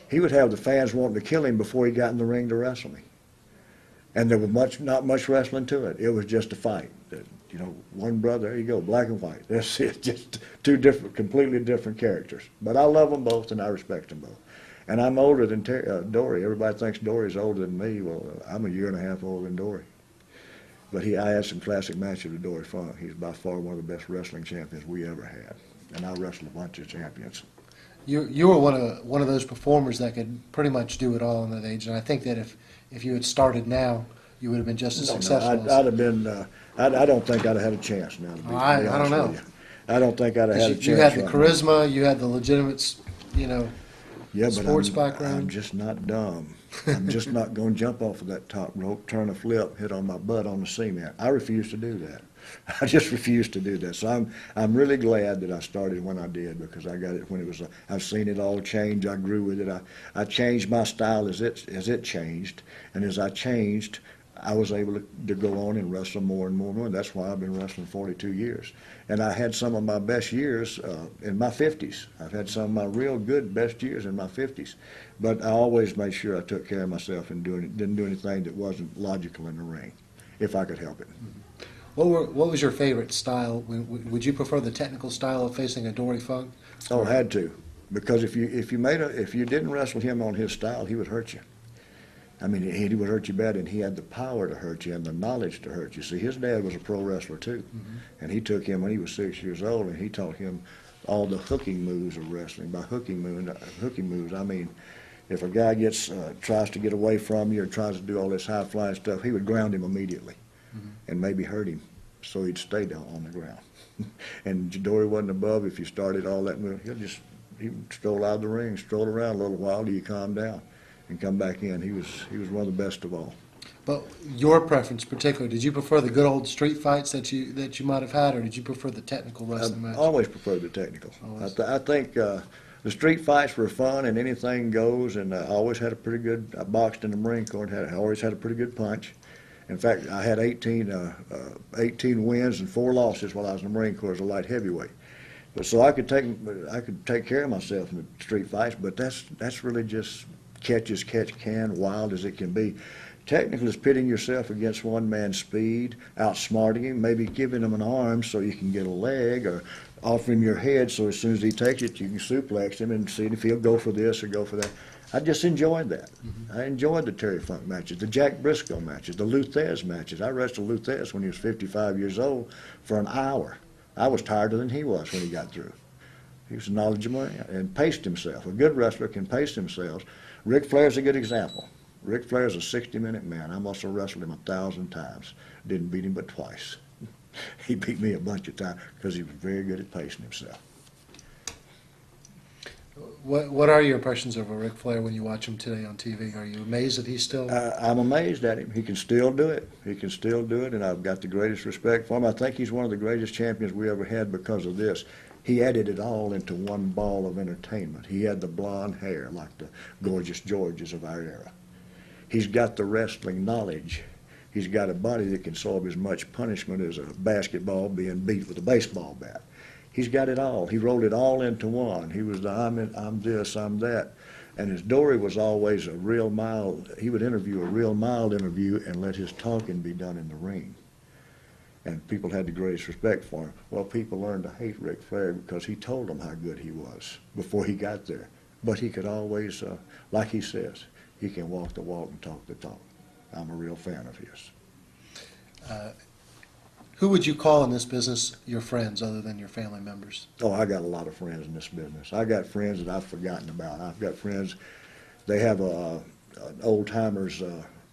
he would have the fans wanting to kill him before he got in the ring to wrestle me. And there was not much wrestling to it. It was just a fight. You know, one brother, there you go, black and white. That's it, just 2 completely different characters. But I love them both and I respect them both. And I'm older than Dory. Everybody thinks Dory's older than me. Well, I'm a year and a half older than Dory. But I had some classic matches with Dory Funk. He's by far one of the best wrestling champions we ever had. And I wrestled a bunch of champions. You were one of those performers that could pretty much do it all in that age, and I think that if you had started now, you would have been just as successful. I'd have been. I don't think I'd have had a chance now. To be I don't know. I don't think I'd have had a chance. You had the right charisma. You had the legitimate, sports but background. I'm just not dumb. I'm just not going to jump off of that top rope, turn a flip, hit on my butt on the cement. I refuse to do that. I just refuse to do that. So I'm really glad that I started when I did because I got it when it was. I've seen it all change. I grew with it. I changed my style as it changed, and as I changed, I was able to go on and wrestle more and more and more. That's why I've been wrestling 42 years. And I had some of my best years in my 50s. I've had some of my real good best years in my 50s. But I always made sure I took care of myself and didn't do anything that wasn't logical in the ring, if I could help it. What was your favorite style? Would you prefer the technical style of facing a Dory Funk? Oh, I had to. Because if you didn't wrestle him on his style, he would hurt you. I mean, he would hurt you bad, and he had the power to hurt you and the knowledge to hurt you. See, his dad was a pro wrestler, too. And he took him when he was 6 years old, and he taught him all the hooking moves of wrestling. By hooking moves, I mean if a guy tries to get away from you or tries to do all this high flying stuff, he would ground him immediately and maybe hurt him, so he'd stay down on the ground. And Dory wasn't above. If you started all that move, he'd stroll out of the ring, stroll around a little while till you calm down, and come back in. He was one of the best of all. But your preference, particularly, did you prefer the good old street fights that you might have had, or did you prefer the technical wrestling match? I always preferred the technical. I think the street fights were fun and anything goes, and I always had a pretty good. I boxed in the Marine Corps and I always had a pretty good punch. In fact, I had 18 wins and 4 losses while I was in the Marine Corps as a light heavyweight. But so I could take care of myself in the street fights. But that's really just catch as catch can, wild as it can be. Technical is pitting yourself against one man's speed, outsmarting him, maybe giving him an arm so you can get a leg, or offer him your head so as soon as he takes it, you can suplex him and see if he'll go for this or go for that. I just enjoyed that. I enjoyed the Terry Funk matches, the Jack Briscoe matches, the Luthez matches. I wrestled Luthez when he was 55 years old for an hour. I was tireder than he was when he got through. He was knowledgeable and paced himself. A good wrestler can pace themselves. Ric Flair's a good example. Ric Flair's a 60-minute man. I must have wrestled him 1,000 times. Didn't beat him but twice. He beat me a bunch of times because he was very good at pacing himself. What are your impressions of Ric Flair when you watch him today on TV? Are you amazed that he's still? I'm amazed at him. He can still do it. He can still do it, and I've got the greatest respect for him. I think he's one of the greatest champions we ever had because of this. He added it all into one ball of entertainment. He had the blonde hair like the gorgeous Georges of our era. He's got the wrestling knowledge. He's got a body that can absorb as much punishment as a basketball being beat with a baseball bat. He's got it all. He rolled it all into one. He was the I'm this, I'm that. And his Dory was always a real mild. He would interview a real mild interview and let his talking be done in the ring. And people had the greatest respect for him. Well, people learned to hate Ric Flair because he told them how good he was before he got there. But he could always, like he says, he can walk the walk and talk the talk. I'm a real fan of his. Who would you call in this business your friends other than your family members? Oh, I got a lot of friends in this business. I got friends that I've forgotten about. I've got friends, they have an old-timers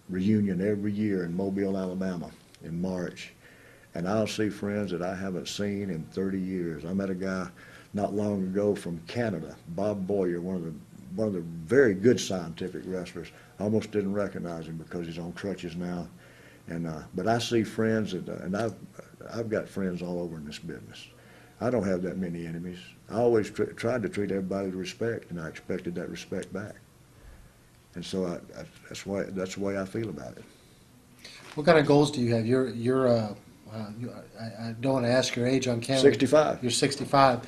reunion every year in Mobile, Alabama in March. And I'll see friends that I haven't seen in 30 years. I met a guy not long ago from Canada, Bob Boyer, one of the very good scientific wrestlers. I almost didn't recognize him because he's on crutches now. But I see friends, and I've got friends all over in this business. I don't have that many enemies. I always tried to treat everybody with respect, and I expected that respect back. And so that's the way I feel about it. What kind of goals do you have? I don't want to ask your age on camera. 65. You're 65.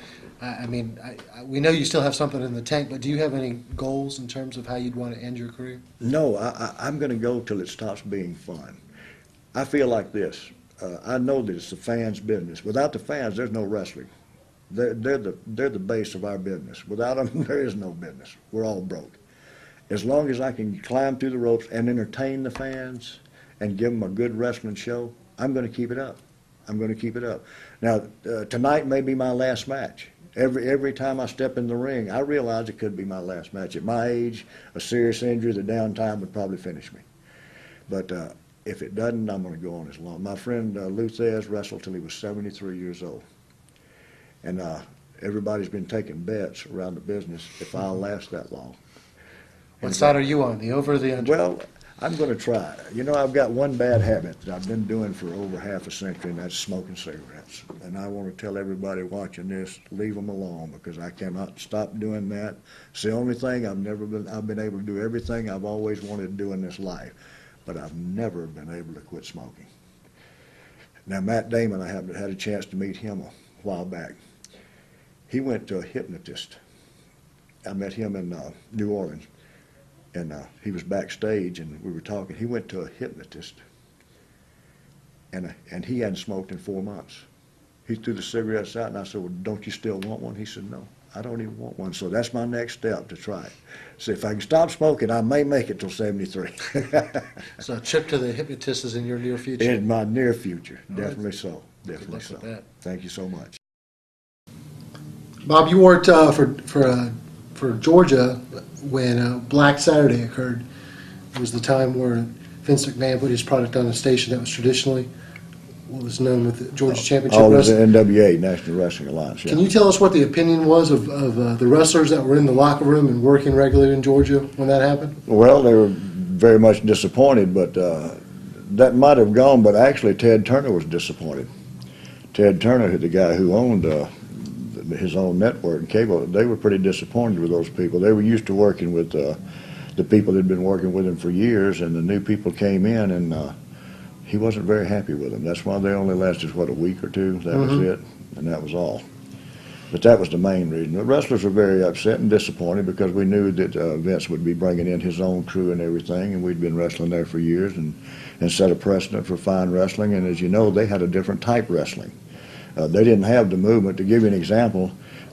We know you still have something in the tank, but do you have any goals in terms of how you'd want to end your career? No, I'm going to go till it stops being fun. I feel like this. I know that it's the fans' business. Without the fans, there's no wrestling. They're the base of our business. Without them, there is no business. We're all broke. As long as I can climb through the ropes and entertain the fans and give them a good wrestling show, I'm going to keep it up. I'm going to keep it up. Now, tonight may be my last match. Every time I step in the ring, I realize it could be my last match. At my age, a serious injury, the downtime would probably finish me. But if it doesn't, I'm going to go on as long. My friend Luthez wrestled till he was 73 years old. And everybody's been taking bets around the business if I'll last that long. What side are you on, the over or the under? Well, I'm going to try. You know, I've got one bad habit that I've been doing for over half a century, and that's smoking cigarettes. And I want to tell everybody watching this, leave them alone, because I cannot stop doing that. It's the only thing I've been able to do everything I've always wanted to do in this life, but I've never been able to quit smoking. Now, Matt Damon, I had a chance to meet him a while back. He went to a hypnotist. I met him in New Orleans. And he was backstage, and we were talking. He went to a hypnotist, and he hadn't smoked in 4 months. He threw the cigarettes out, and I said, well, don't you still want one? He said, no, I don't even want one. So that's my next step, to try it. So if I can stop smoking, I may make it till 73. So a trip to the hypnotist is in your near future? In my near future, definitely so. Definitely Good luck so. with that. Thank you so much. Bob, you worked for Georgia when Black Saturday occurred. It was the time where Vince McMahon put his product on a station that was traditionally what was known with the Georgia Championship Oh, it was the Wrestling. NWA, National Wrestling Alliance. Yeah. Can you tell us what the opinion was of the wrestlers that were in the locker room and working regularly in Georgia when that happened? Well, they were very much disappointed, but that might have gone, but actually Ted Turner was disappointed. Ted Turner, the guy who owned his own network and cable, they were pretty disappointed with those people. They were used to working with the people that had been working with him for years, and the new people came in, and he wasn't very happy with them. That's why they only lasted, what, a week or two? That was it, and that was all. But that was the main reason. The wrestlers were very upset and disappointed because we knew that Vince would be bringing in his own crew and everything, and we'd been wrestling there for years and set a precedent for fine wrestling. And as you know, they had a different type wrestling. They didn't have the movement. To give you an example,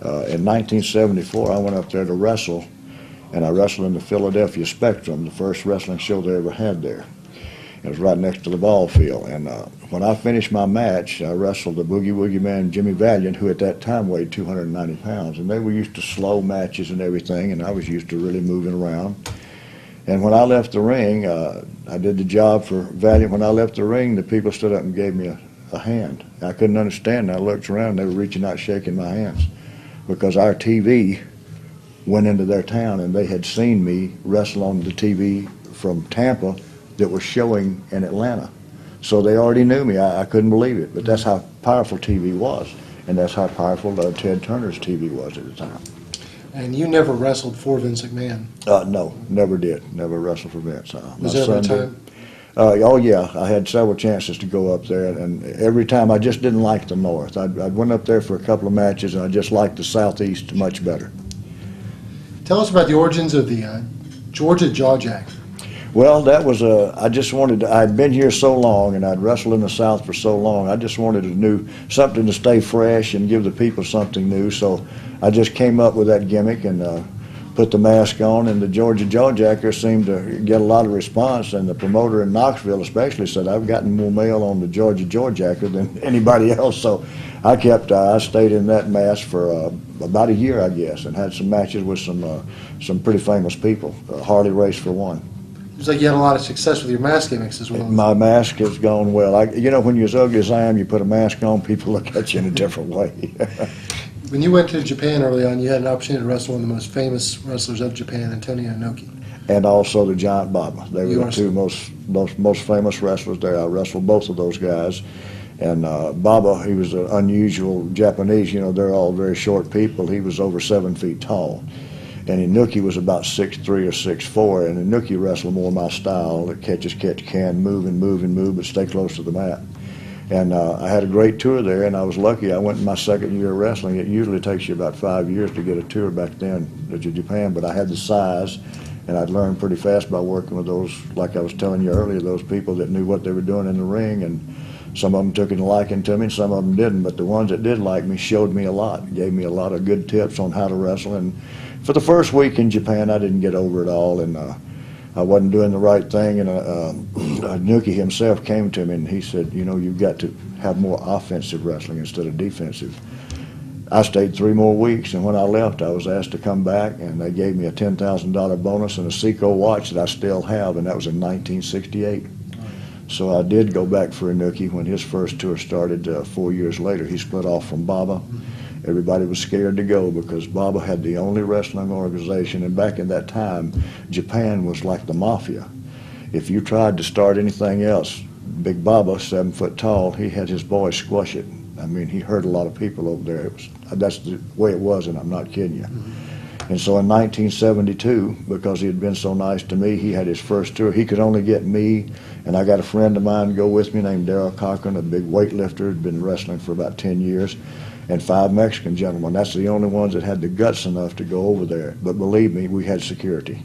in 1974, I went up there to wrestle, and I wrestled in the Philadelphia Spectrum, the first wrestling show they ever had there. It was right next to the ball field. And when I finished my match, I wrestled the Boogie Woogie Man, Jimmy Valiant, who at that time weighed 290 pounds. And they were used to slow matches and everything, and I was used to really moving around. And when I left the ring, I did the job for Valiant. When I left the ring, the people stood up and gave me a hand. I couldn't understand. I looked around, and they were reaching out, shaking my hands, because our TV went into their town, and they had seen me wrestle on the TV from Tampa that was showing in Atlanta. So they already knew me. I couldn't believe it, but that's how powerful TV was, and that's how powerful Ted Turner's TV was at the time. And you never wrestled for Vince McMahon. No, never did. Never wrestled for Vince. Was there ever a time? Oh yeah, I had several chances to go up there, and every time I just didn't like the North. I went up there for a couple of matches, and I just liked the Southeast much better. Tell us about the origins of the Georgia Jawjack. Well, that was I just wanted to, I'd been here so long, and I'd wrestled in the South for so long. I just wanted to do something to stay fresh and give the people something new. So I just came up with that gimmick and put the mask on, and the Georgia Jawjacker seemed to get a lot of response. And the promoter in Knoxville especially said, "I've gotten more mail on the Georgia Jawjacker than anybody else." So I stayed in that mask for about a year, I guess, and had some matches with some pretty famous people. Harley Race for one. Seems like you had a lot of success with your mask gimmicks as well. My mask has gone well. You know, when you're as ugly as I am, you put a mask on, people look at you in a different way. When you went to Japan early on, you had an opportunity to wrestle one of the most famous wrestlers of Japan, Antonio Inoki. And also the Giant Baba. They were the two most famous wrestlers there. I wrestled both of those guys. And Baba, he was an unusual Japanese. You know, they're all very short people. He was over 7 feet tall. And Inoki was about 6'3" or 6'4", and Inoki wrestled more my style, catch as catch can, move, but stay close to the mat. And I had a great tour there, and I was lucky. I went in my second year of wrestling. It usually takes you about 5 years to get a tour back then to Japan, but I had the size, and I'd learned pretty fast by working with those, like I was telling you earlier, those people that knew what they were doing in the ring, and some of them took a liking to me, and some of them didn't, but the ones that did like me showed me a lot, gave me a lot of good tips on how to wrestle. And for the first week in Japan, I didn't get over it all, and I wasn't doing the right thing. And Nuki himself came to me, and he said, "You know, you've got to have more offensive wrestling instead of defensive." I stayed 3 more weeks, and when I left, I was asked to come back, and they gave me a $10,000 bonus and a Seiko watch that I still have, and that was in 1968. So I did go back for Inoki when his first tour started 4 years later. He split off from Baba. Everybody was scared to go because Baba had the only wrestling organization, and back in that time, Japan was like the mafia. If you tried to start anything else, Big Baba, 7 foot tall, he had his boys squash it. I mean, he hurt a lot of people over there. That's the way it was, and I'm not kidding you. And so in 1972, because he had been so nice to me, he had his first tour. He could only get me, and I got a friend of mine to go with me named Darryl Cochran, a big weightlifter, had been wrestling for about 10 years, and 5 Mexican gentlemen. That's the only ones that had the guts enough to go over there. But believe me, we had security.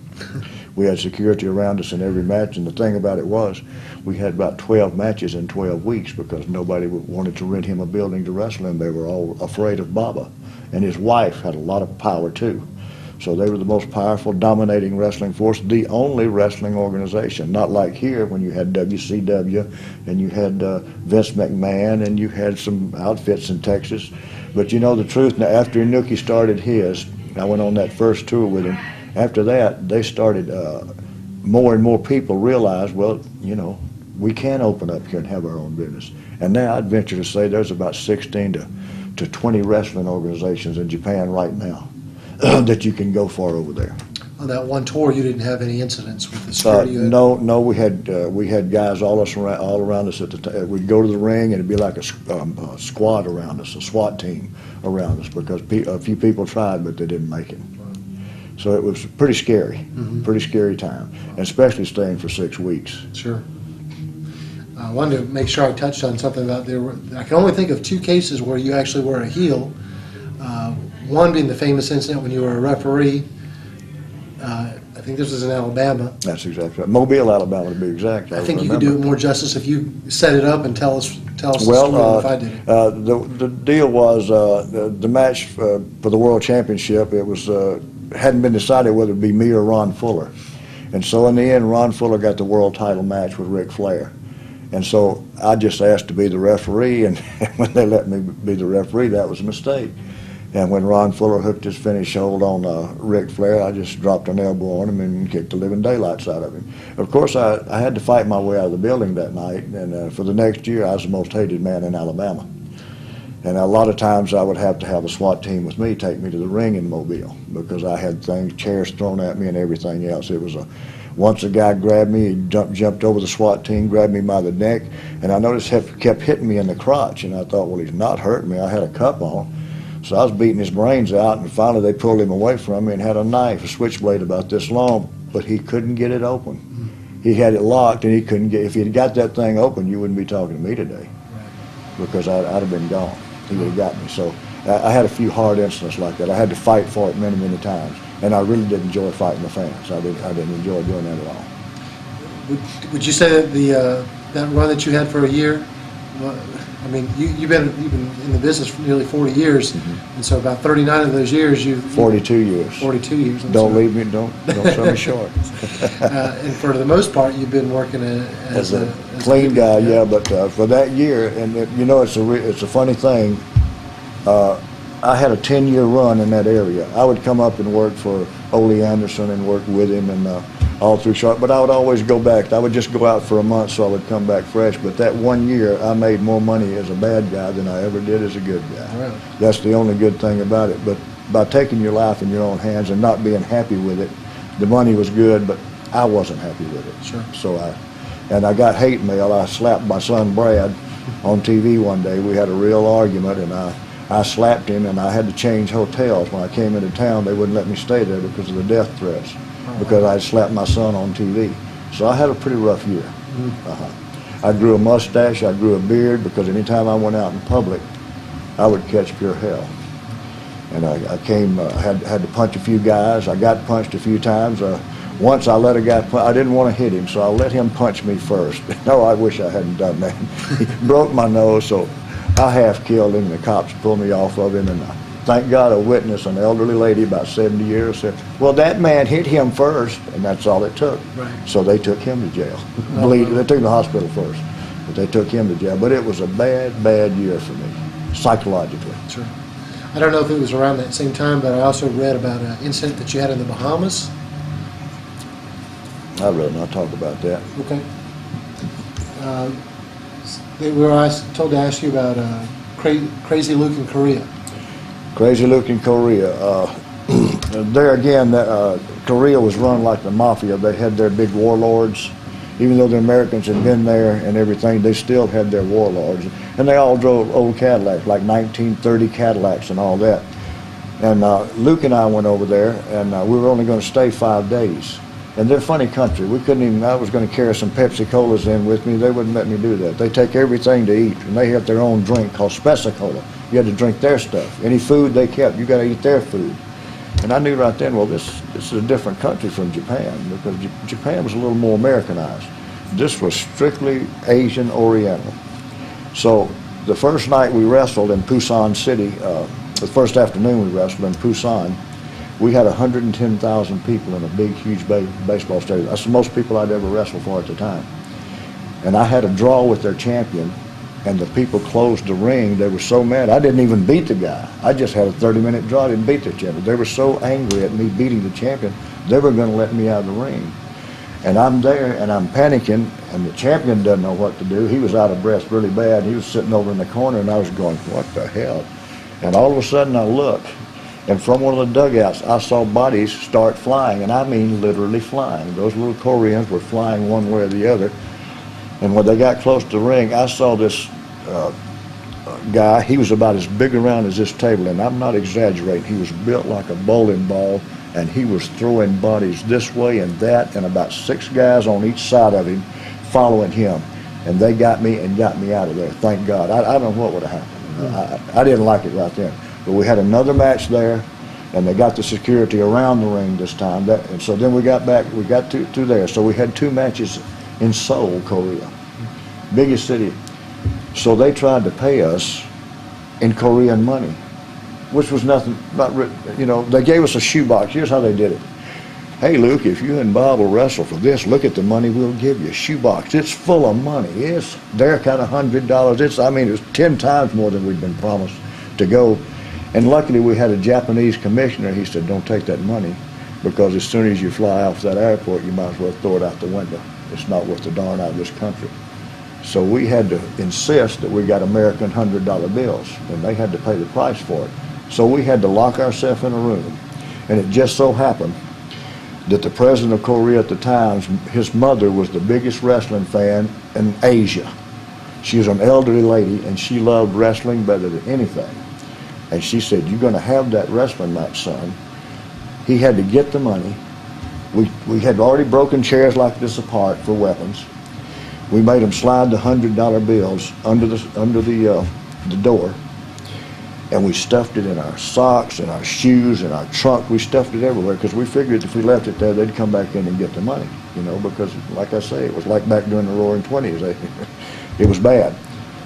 We had security around us in every match, and the thing about it was, we had about 12 matches in 12 weeks because nobody wanted to rent him a building to wrestle in. They were all afraid of Baba, and his wife had a lot of power too. So they were the most powerful, dominating wrestling force, the only wrestling organization. Not like here when you had WCW and you had Vince McMahon and you had some outfits in Texas. But you know the truth, now after Inuki started his, I went on that first tour with him. After that, they started, more and more people realized, well, you know, we can open up here and have our own business. And now I'd venture to say there's about 16 to 20 wrestling organizations in Japan right now that you can go for over there. On that one tour, you didn't have any incidents with the security? No, we had guys all around us at the we'd go to the ring and it'd be like a squad around us, a SWAT team around us, because a few people tried but they didn't make it. So it was pretty scary, pretty scary time, and especially staying for 6 weeks. Sure. I wanted to make sure I touched on something about I can only think of 2 cases where you actually were a heel. One being the famous incident when you were a referee. I think this was in Alabama. That's exactly right. Mobile, Alabama, to be exact. I think you could do it more justice if you set it up and tell us the story if I did it. The deal was the match for the World Championship. It was hadn't been decided whether it would be me or Ron Fuller, and so in the end, Ron Fuller got the world title match with Ric Flair. And so I just asked to be the referee, and when they let me be the referee, that was a mistake. And when Ron Fuller hooked his finish hold on Ric Flair, I just dropped an elbow on him and kicked the living daylights out of him. Of course, I had to fight my way out of the building that night, and for the next year, I was the most hated man in Alabama. And a lot of times I would have to have a SWAT team with me take me to the ring in Mobile, because I had chairs thrown at me and everything else. It was once a guy grabbed me, he jumped over the SWAT team, grabbed me by the neck, and I noticed he kept hitting me in the crotch, and I thought, well, he's not hurting me. I had a cup on. So I was beating his brains out, and finally they pulled him away from me and had a knife, a switchblade about this long, but he couldn't get it open. He had it locked, and he couldn't get, if he had got that thing open, you wouldn't be talking to me today, because I'd have been gone. He would have got me. So I had a few hard incidents like that. I had to fight for it many, many times, and I really did enjoy fighting the fans. I didn't enjoy doing that at all. Would you say that that run that you had for a year? I mean, you've been in the business for nearly 40 years, and so about 39 of those years 42 years. 42 years. Don't leave me. Don't sell me short. And for the most part, you've been working as a clean guy. Yeah, but for that year, and you know, it's a funny thing. I had a 10-year run in that area. I would come up and work for Ole Anderson and work with him and all through Charlotte, but I would always go back. I would just go out for a month so I would come back fresh. But that 1 year, I made more money as a bad guy than I ever did as a good guy. Really? That's the only good thing about it. But by taking your life in your own hands and not being happy with it, the money was good, but I wasn't happy with it. Sure. So I got hate mail. I slapped my son Brad on TV one day. We had a real argument, and I slapped him, and I had to change hotels. When I came into town, they wouldn't let me stay there because of the death threats, because I slapped my son on TV. So I had a pretty rough year. I grew a mustache, I grew a beard, because anytime I went out in public, I would catch pure hell. And I had to punch a few guys. I got punched a few times. Once I let a guy I didn't want to hit him, so I let him punch me first. No, I wish I hadn't done that. He broke my nose, so I half killed him. The cops pulled me off of him, and thank God a witness, an elderly lady about 70 years, said, well, that man hit him first, and that's all it took. Right. So they took him to jail. They took him to the hospital first, but they took him to jail. But it was a bad, bad year for me, psychologically. Sure. I don't know if it was around that same time, but I also read about an incident that you had in the Bahamas. I'd rather not talk about that. Okay. We were told to ask you about Crazy Luke in Korea. Crazy Luke in Korea. There again, Korea was run like the mafia. They had their big warlords. Even though the Americans had been there and everything, they still had their warlords. And they all drove old Cadillacs, like 1930 Cadillacs and all that. And Luke and I went over there, and we were only going to stay 5 days. And they're a funny country. We couldn't even, I was going to carry some Pepsi Colas in with me. They wouldn't let me do that. They take everything to eat, and they have their own drink called Spesicola. You had to drink their stuff. Any food they kept, you got to eat their food. And I knew right then, well, this is a different country from Japan, because Japan was a little more Americanized. This was strictly Asian Oriental. So the first night we wrestled in Busan City, the first afternoon we wrestled in Busan, We had 110,000 people in a big, huge baseball stadium. That's the most people I'd ever wrestled for at the time. And I had a draw with their champion, and the people closed the ring. They were so mad. I didn't even beat the guy. I just had a 30-minute draw. I didn't beat the champion. They were so angry at me beating the champion, they were going to let me out of the ring. And I'm there, and I'm panicking, and the champion doesn't know what to do. He was out of breath really bad. He was sitting over in the corner, and I was going, what the hell? And all of a sudden I looked, and from one of the dugouts, I saw bodies start flying, and I mean literally flying. Those little Koreans were flying one way or the other. And when they got close to the ring, I saw this guy. He was about as big around as this table, and I'm not exaggerating. He was built like a bowling ball, and he was throwing bodies this way and that, and about 6 guys on each side of him following him. And they got me and got me out of there, thank God. I don't know what would have happened. I didn't like it right then. But we had another match there, and they got the security around the ring this time. And so then we got back, we got to there. So we had 2 matches in Seoul, Korea, biggest city. So they tried to pay us in Korean money, which was nothing, they gave us a shoebox. Here's how they did it. Hey, Luke, if you and Bob will wrestle for this, look at the money we'll give you. Shoebox, it's full of money. It's their kind of $100. It was 10 times more than we'd been promised to go. And luckily we had a Japanese commissioner. He said, don't take that money, because as soon as you fly off that airport, you might as well throw it out the window. It's not worth the darn out of this country. So we had to insist that we got American $100 bills, and they had to pay the price for it. So we had to lock ourselves in a room. And it just so happened that the president of Korea at the time, his mother was the biggest wrestling fan in Asia. She was an elderly lady, and she loved wrestling better than anything. And she said, you're going to have that wrestling match, son. He had to get the money. We had already broken chairs like this apart for weapons. We made them slide the $100 bills under the door, and we stuffed it in our socks and our shoes and our trunk. We stuffed it everywhere, because we figured if we left it there, they'd come back in and get the money, because like I say, it was like back during the Roaring '20s. It was bad.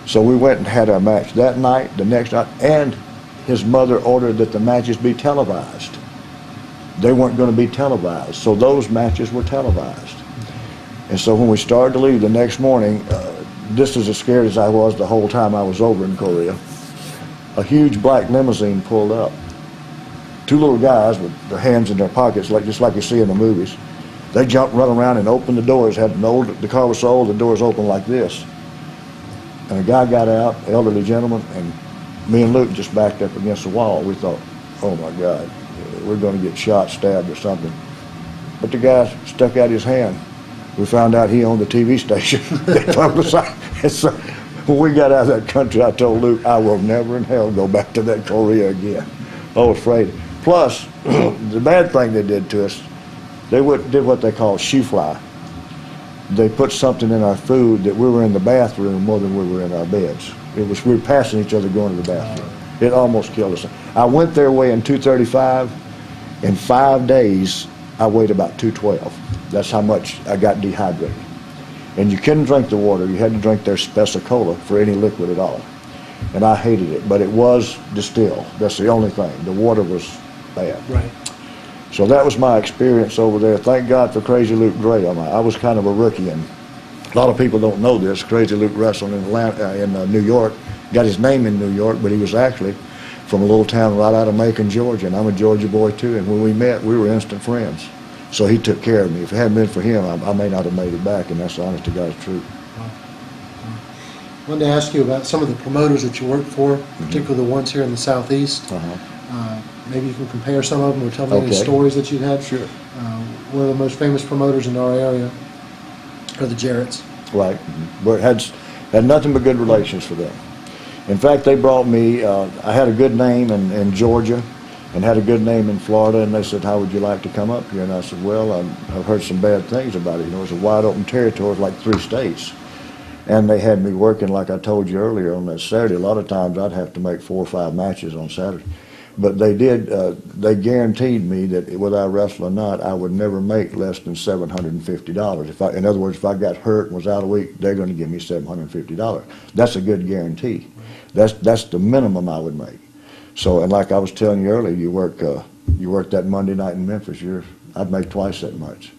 So we went and had our match that night, the next night, and his mother ordered that the matches be televised. They weren't going to be televised, so those matches were televised. And so when we started to leave the next morning, just as scared as I was the whole time I was over in Korea, a huge black limousine pulled up. 2 little guys with their hands in their pockets, just like you see in the movies. They jumped, run around, and opened the doors. The car was so old, the doors opened like this. And a guy got out, elderly gentleman, and me and Luke just backed up against the wall. We thought, oh my God, we're going to get shot, stabbed, or something. But the guy stuck out his hand. We found out he owned the TV station. And so when we got out of that country, I told Luke, I will never in hell go back to that Korea again. I was afraid. Plus, the bad thing they did to us, they did what they call shoe fly. They put something in our food that we were in the bathroom more than we were in our beds. We were passing each other going to the bathroom. It almost killed us. I went there weighing 235. In 5 days, I weighed about 212. That's how much I got dehydrated. And you couldn't drink the water. You had to drink their Spesicola for any liquid at all. And I hated it, but it was distilled. That's the only thing. The water was bad. Right. So that was my experience over there. Thank God for Crazy Luke Gray. I was kind of a rookie, and a lot of people don't know this. Crazy Luke wrestled in New York, got his name in New York, but he was actually from a little town right out of Macon, Georgia, and I'm a Georgia boy too. And when we met, we were instant friends. So he took care of me. If it hadn't been for him, I may not have made it back, and that's the honest to God's truth. I wanted to ask you about some of the promoters that you worked for, particularly the ones here in the Southeast. Maybe you can compare some of them or tell me any stories that you've had. Sure. One of the most famous promoters in our area are the Jarretts. Right. But had nothing but good relations for them. In fact, they brought me, I had a good name in Georgia and had a good name in Florida, and they said, how would you like to come up here? And I said, well, I've heard some bad things about it. It's a wide open territory, like 3 states. And they had me working, like I told you earlier, on that Saturday. A lot of times I'd have to make 4 or 5 matches on Saturday. But they they guaranteed me that whether I wrestle or not, I would never make less than $750. In other words, if I got hurt and was out a week, they're going to give me $750. That's a good guarantee. That's the minimum I would make. So, and like I was telling you earlier, you work you work that Monday night in Memphis, I'd make twice that much.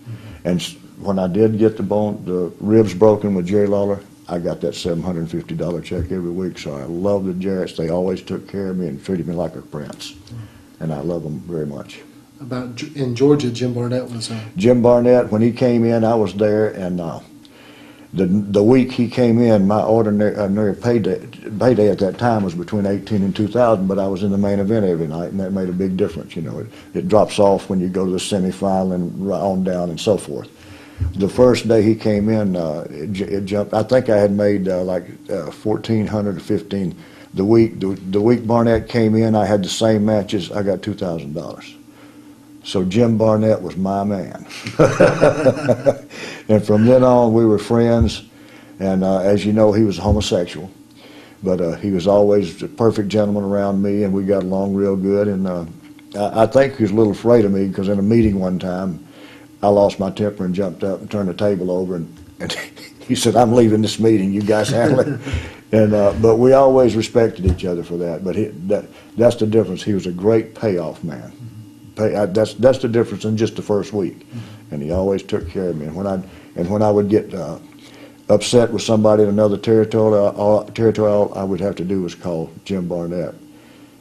And when I did get the ribs broken with Jerry Lawler, I got that $750 check every week. So I love the Jarretts. They always took care of me and treated me like a prince. And I love them very much. About in Georgia, Jim Barnett was Jim Barnett, when he came in, I was there, and the week he came in, my ordinary payday at that time was between 18 and 2,000, but I was in the main event every night, and that made a big difference. You know, it drops off when you go to the semifinal and on down and so forth. The first day he came in, it jumped. I think I had made like 1,400 or 15. The week Barnett came in, I had the same matches. I got $2,000. So Jim Barnett was my man. And from then on, we were friends. And as you know, he was homosexual, but he was always a perfect gentleman around me, and we got along real good. And I think he was a little afraid of me, because in a meeting one time, I lost my temper and jumped up and turned the table over, and he said, "I'm leaving this meeting. You guys handle it." And but we always respected each other for that. But that's the difference. He was a great payoff man. That's the difference in just the first week. And he always took care of me. And when I would get upset with somebody in another territory, all I would have to do was call Jim Barnett,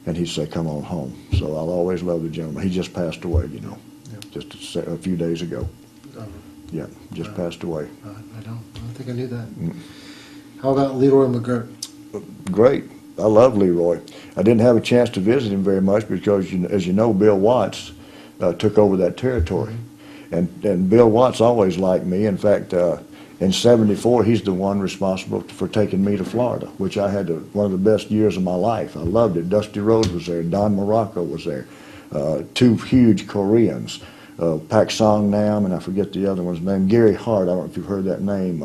and he'd say, "Come on home." So I'll always love the gentleman. He just passed away, you know. Just a few days ago. Yeah, just passed away. I don't think I knew that. How about Leroy McGirt? Great. I love Leroy. I didn't have a chance to visit him very much because, as you know, Bill Watts took over that territory. And Bill Watts always liked me. In fact, in '74, he's the one responsible for taking me to Florida, which I had one of the best years of my life. I loved it. Dusty Rhodes was there. Don Morocco was there. Two huge Koreans. Pak Song Nam, and I forget the other one's name, Gary Hart, I don't know if you've heard that name,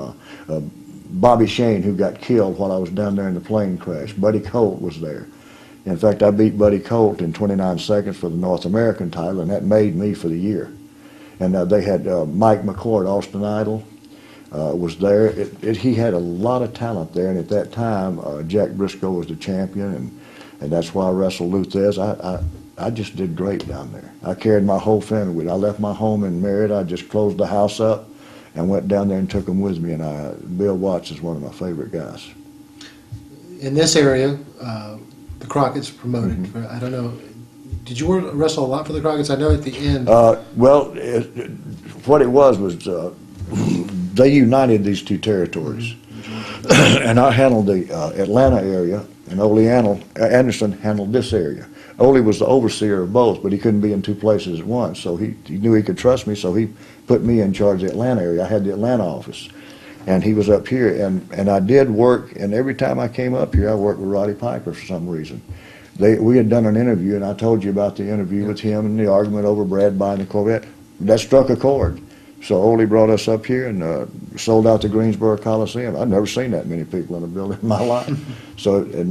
Bobby Shane, who got killed while I was down there in the plane crash. Buddy Colt was there. In fact, I beat Buddy Colt in 29 seconds for the North American title, and that made me for the year. And they had Mike McCord, Austin Idol, was there. He had a lot of talent there, and at that time, Jack Briscoe was the champion, and that's why I wrestled Luthez. I just did great down there. I carried my whole family with me. I left my home in Merritt. I just closed the house up and went down there and took them with me. And Bill Watts is one of my favorite guys. In this area, the Crockett's promoted. I don't know. Did you wrestle a lot for the Crockett's? I know at the end. Well, what it was they united these two territories. And I handled the Atlanta area, and Ole Anderson handled this area. Ole was the overseer of both, but he couldn't be in two places at once, so he knew he could trust me, so he put me in charge of the Atlanta area. I had the Atlanta office, and he was up here, and I did work, and every time I came up here, I worked with Roddy Piper for some reason. We had done an interview, and I told you about the interview with him and the argument over Brad buying the Corvette. That struck a chord. So Ole brought us up here and sold out the Greensboro Coliseum. I'd never seen that many people in a building in my life. So it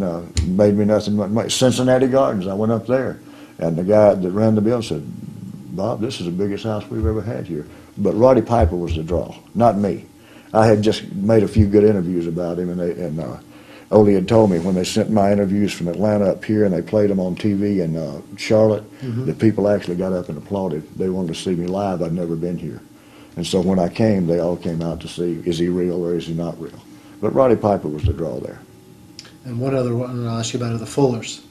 made me nothing but Cincinnati Gardens. I went up there, and the guy that ran the building said, "Bob, this is the biggest house we've ever had here." But Roddy Piper was the draw, not me. I had just made a few good interviews about him, and Ole had told me when they sent my interviews from Atlanta up here and they played them on TV in Charlotte, that people actually got up and applauded. They wanted to see me live. I'd never been here. And so when I came, they all came out to see, is he real or is he not real? But Roddy Piper was the draw there. And one other one I'll ask you about are the Fullers.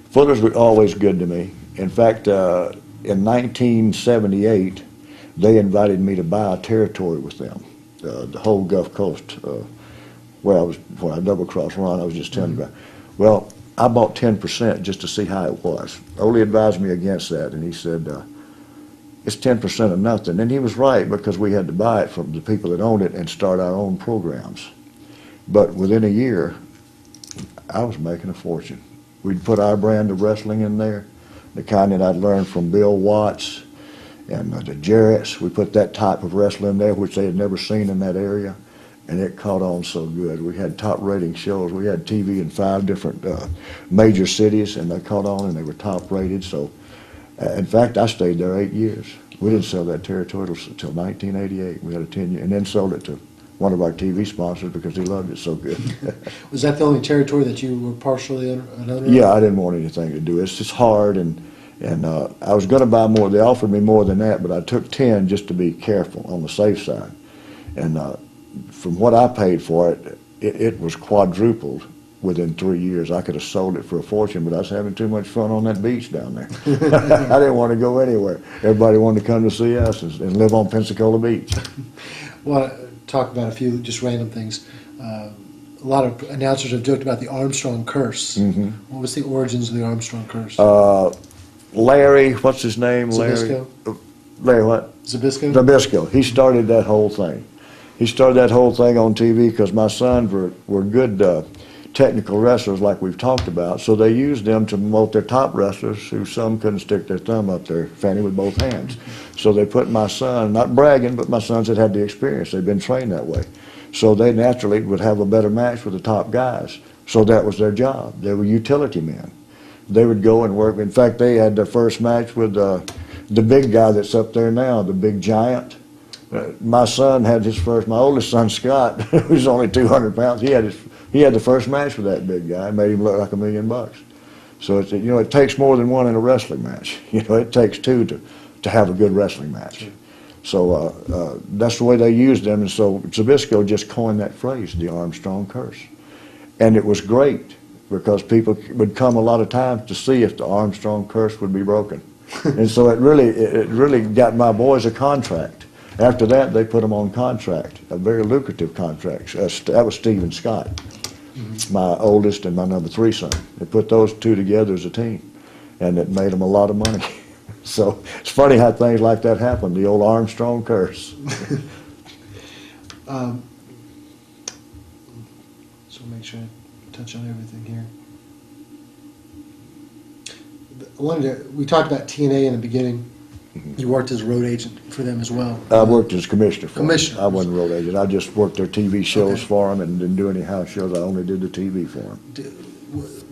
Fullers were always good to me. In fact, in 1978, they invited me to buy a territory with them, the whole Gulf Coast, where I double-crossed Ron, I was just telling you about. Well, I bought 10% just to see how it was. Ole advised me against that, and he said, it's 10% of nothing. And he was right, because we had to buy it from the people that owned it and start our own programs. But within a year, I was making a fortune. We'd put our brand of wrestling in there, the kind that I'd learned from Bill Watts and the Jarretts. We put that type of wrestling in there, which they had never seen in that area, and it caught on so good. We had top rating shows. We had TV in 5 different major cities, and they caught on, and they were top rated. So, in fact, I stayed there 8 years. We didn't sell that territory until 1988. We had a 10-year, and then sold it to one of our TV sponsors because he loved it so good. Was that the only territory that you were partially an owner of? Yeah, I didn't want anything to do. It's just hard, and And I was going to buy more. They offered me more than that, but I took 10 just to be careful on the safe side. And from what I paid for it, it was quadrupled within 3 years. I could have sold it for a fortune, but I was having too much fun on that beach down there. I didn't want to go anywhere. Everybody wanted to come to see us and live on Pensacola Beach. Well, talk about a few just random things. A lot of announcers have joked about the Armstrong curse. Mm-hmm. What was the origins of the Armstrong curse? Larry, what's his name? Zabisco? Larry what? Zabisco? Zabisco. He started that whole thing. He started that whole thing on TV because my sons were good technical wrestlers like we've talked about, so they used them to promote their top wrestlers who some couldn't stick their thumb up their fanny with both hands. So they put my son, not bragging, but my sons had had the experience. They'd been trained that way. So they naturally would have a better match with the top guys. So that was their job. They were utility men. They would go and work. In fact, they had their first match with the big guy that's up there now, the big giant. My son had his first, my oldest son, Scott, who's only 200 pounds, he had the first match with that big guy. It made him look like $1 million. So it's, it takes more than one in a wrestling match. It takes two to have a good wrestling match. So that's the way they used them. And so Zabisco just coined that phrase, the Armstrong curse. And it was great because people would come a lot of times to see if the Armstrong curse would be broken. And so it really got my boys a contract. After that, they put them on contract, a very lucrative contract. That was Steve and Scott, my oldest and my number 3 son. They put those two together as a team, and it made them a lot of money. So it's funny how things like that happen, the old Armstrong curse. So make sure I touch on everything here. We talked about TNA in the beginning. You worked as a road agent for them as well. I worked as commissioner for Commissioner. them. I wasn't road agent. I just worked their TV shows Okay. for them and didn't do any house shows. I only did the TV for them.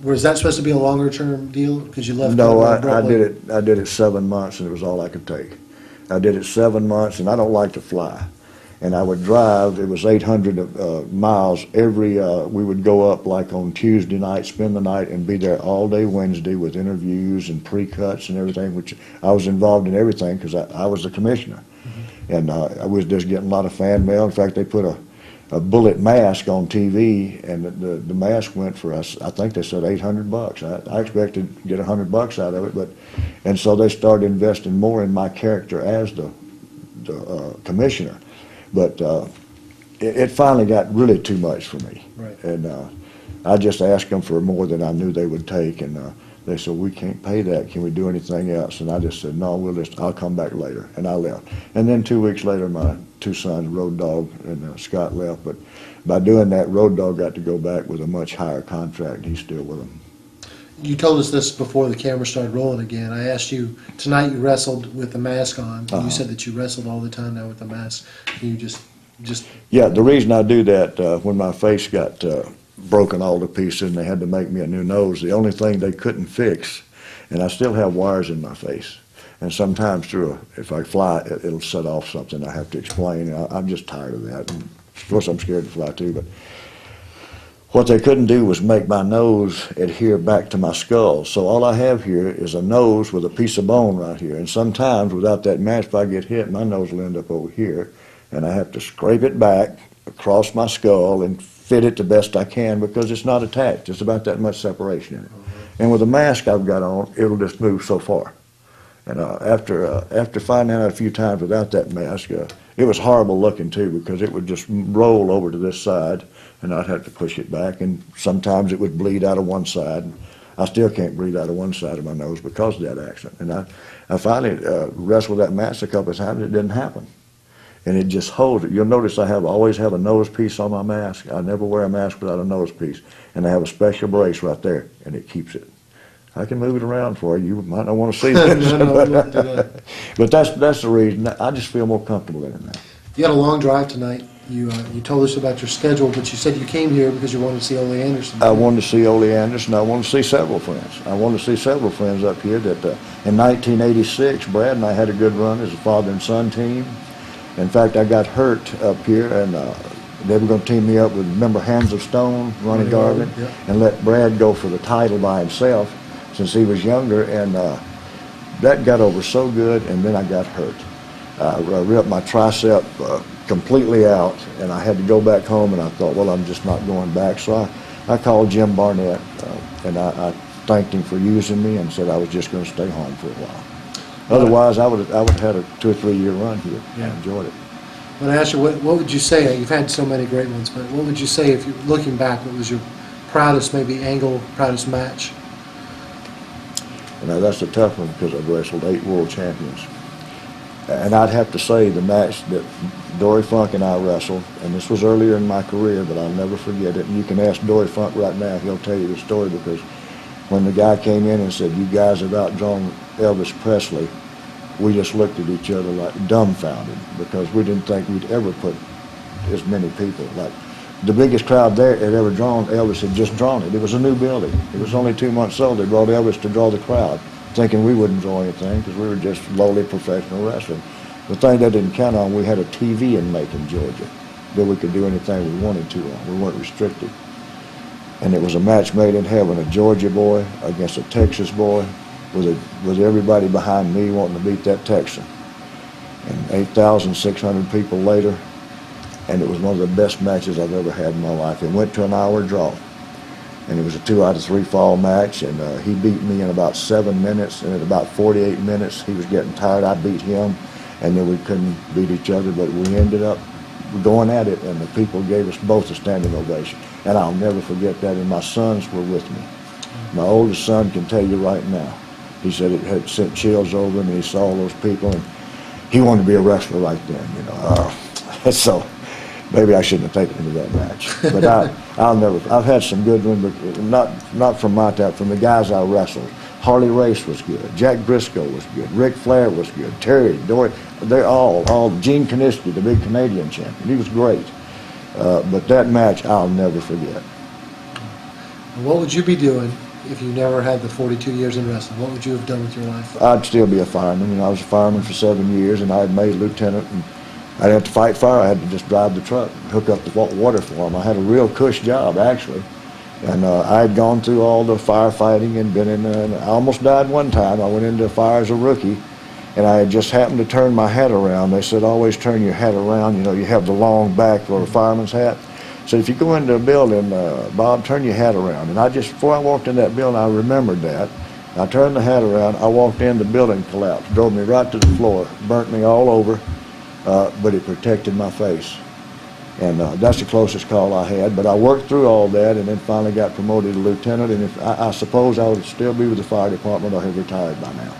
Was that supposed to be a longer term deal? Because you left. No, kind of I abruptly? did it 7 months, and it was all I could take. I did it 7 months, and I don't like to fly. And I would drive. It was 800 miles every. We would go up like on Tuesday night, spend the night, and be there all day Wednesday with interviews and pre-cuts and everything. Which I was involved in everything because I was the commissioner, and I was just getting a lot of fan mail. In fact, they put a bullet mask on TV, and the mask went for us. I think they said $800. I expected to get $100 out of it, and so they started investing more in my character as the commissioner. But it finally got really too much for me, Right. and I just asked them for more than I knew they would take, and they said, "We can't pay that. Can we do anything else?" And I just said, "No, I'll come back later," and I left. And then 2 weeks later, my 2 sons, Road Dogg and Scott, left. But by doing that, Road Dogg got to go back with a much higher contract, and he's still with them. You told us this before the camera started rolling again. I asked you tonight. You wrestled with the mask on. You said that you wrestled all the time now with the mask. Can you just Yeah, the reason I do that, when my face got broken all to pieces and they had to make me a new nose, the only thing they couldn't fix, and I still have wires in my face, and sometimes if I fly, it'll set off something I have to explain. I'm just tired of that. And of course, I'm scared to fly too, but what they couldn't do was make my nose adhere back to my skull. So all I have here is a nose with a piece of bone right here. And sometimes without that mask, if I get hit, my nose will end up over here. And I have to scrape it back across my skull and fit it the best I can because it's not attached. It's about that much separation in it. And with the mask I've got on, it'll just move so far. And after finding out a few times without that mask, it was horrible looking too because it would just roll over to this side and I'd have to push it back, and sometimes it would bleed out of one side. I still can't breathe out of one side of my nose because of that accident. And I finally wrestled that mask a couple of times. It didn't happen. And it just holds it. You'll notice I always have a nose piece on my mask. I never wear a mask without a nose piece. And I have a special brace right there, and it keeps it. I can move it around for you. You might not want to see that. But that's the reason. I just feel more comfortable in it now. You had a long drive tonight. You told us about your schedule, but you said you came here because you wanted to see Ole Anderson. I wanted to see Ole Anderson. I wanted to see several friends. I wanted to see several friends up here that in 1986, Brad and I had a good run as a father and son team. In fact, I got hurt up here, and they were going to team me up with, remember, Hands of Stone, Ronnie Garvin, yeah. and let Brad go for the title by himself since he was younger. And that got over so good, and then I got hurt. I ripped my tricep completely out, and I had to go back home, and I thought, well, I'm just not going back. So I called Jim Barnett, and I thanked him for using me and said I was just going to stay home for a while. Otherwise, I would have had a 2 or 3 year run here. Yeah. I enjoyed it. When I asked you, what would you say, you've had so many great ones, but what would you say, if you're looking back, what was your proudest, maybe angle, proudest match? Now, that's a tough one because I've wrestled 8 world champions. And I'd have to say the match that Dory Funk and I wrestled, and this was earlier in my career, but I'll never forget it. And you can ask Dory Funk right now, he'll tell you the story, because when the guy came in and said, you guys have outdrawn Elvis Presley, we just looked at each other like dumbfounded, because we didn't think we'd ever put as many people. Like, the biggest crowd there had ever drawn, Elvis had just drawn it. It was a new building. It was only 2 months old. They brought Elvis to draw the crowd, thinking we wouldn't draw anything because we were just lowly professional wrestling. The thing they didn't count on, we had a TV in Macon, Georgia, that we could do anything we wanted to on. We weren't restricted. And it was a match made in heaven, a Georgia boy against a Texas boy, with everybody behind me wanting to beat that Texan. And 8,600 people later, and it was one of the best matches I've ever had in my life. It went to an hour draw. And it was a 2 out of 3 fall match, and he beat me in about 7 minutes, and at about 48 minutes, he was getting tired. I beat him, and then we couldn't beat each other, but we ended up going at it, and the people gave us both a standing ovation. And I'll never forget that, and my sons were with me. My oldest son can tell you right now, he said it had sent chills over him, and he saw all those people, and he wanted to be a wrestler right then, you know. So maybe I shouldn't have taken him to that match. But I'll never, I've had some good ones, but not from my type, from the guys I wrestled. Harley Race was good. Jack Briscoe was good. Ric Flair was good. Terry, Dory, they're all Gene Kiniski, the big Canadian champion. He was great. But that match I'll never forget. What would you be doing if you never had the 42 years in wrestling? What would you have done with your life? I'd still be a fireman. You know, I was a fireman for 7 years, and I had made lieutenant, and I didn't have to fight fire. I had to just drive the truck, hook up the water for them. I had a real cush job, actually. And I had gone through all the firefighting and been in there, and I almost died one time. I went into a fire as a rookie, and I had just happened to turn my hat around. They said, always turn your hat around. You know, you have the long back for a fireman's hat. So if you go into a building, Bob, turn your hat around. And before I walked in that building, I remembered that. I turned the hat around. I walked in, the building collapsed, drove me right to the floor, burnt me all over, but it protected my face. And that's the closest call I had. But I worked through all that and then finally got promoted to lieutenant. And I suppose I would still be with the fire department or have retired by now.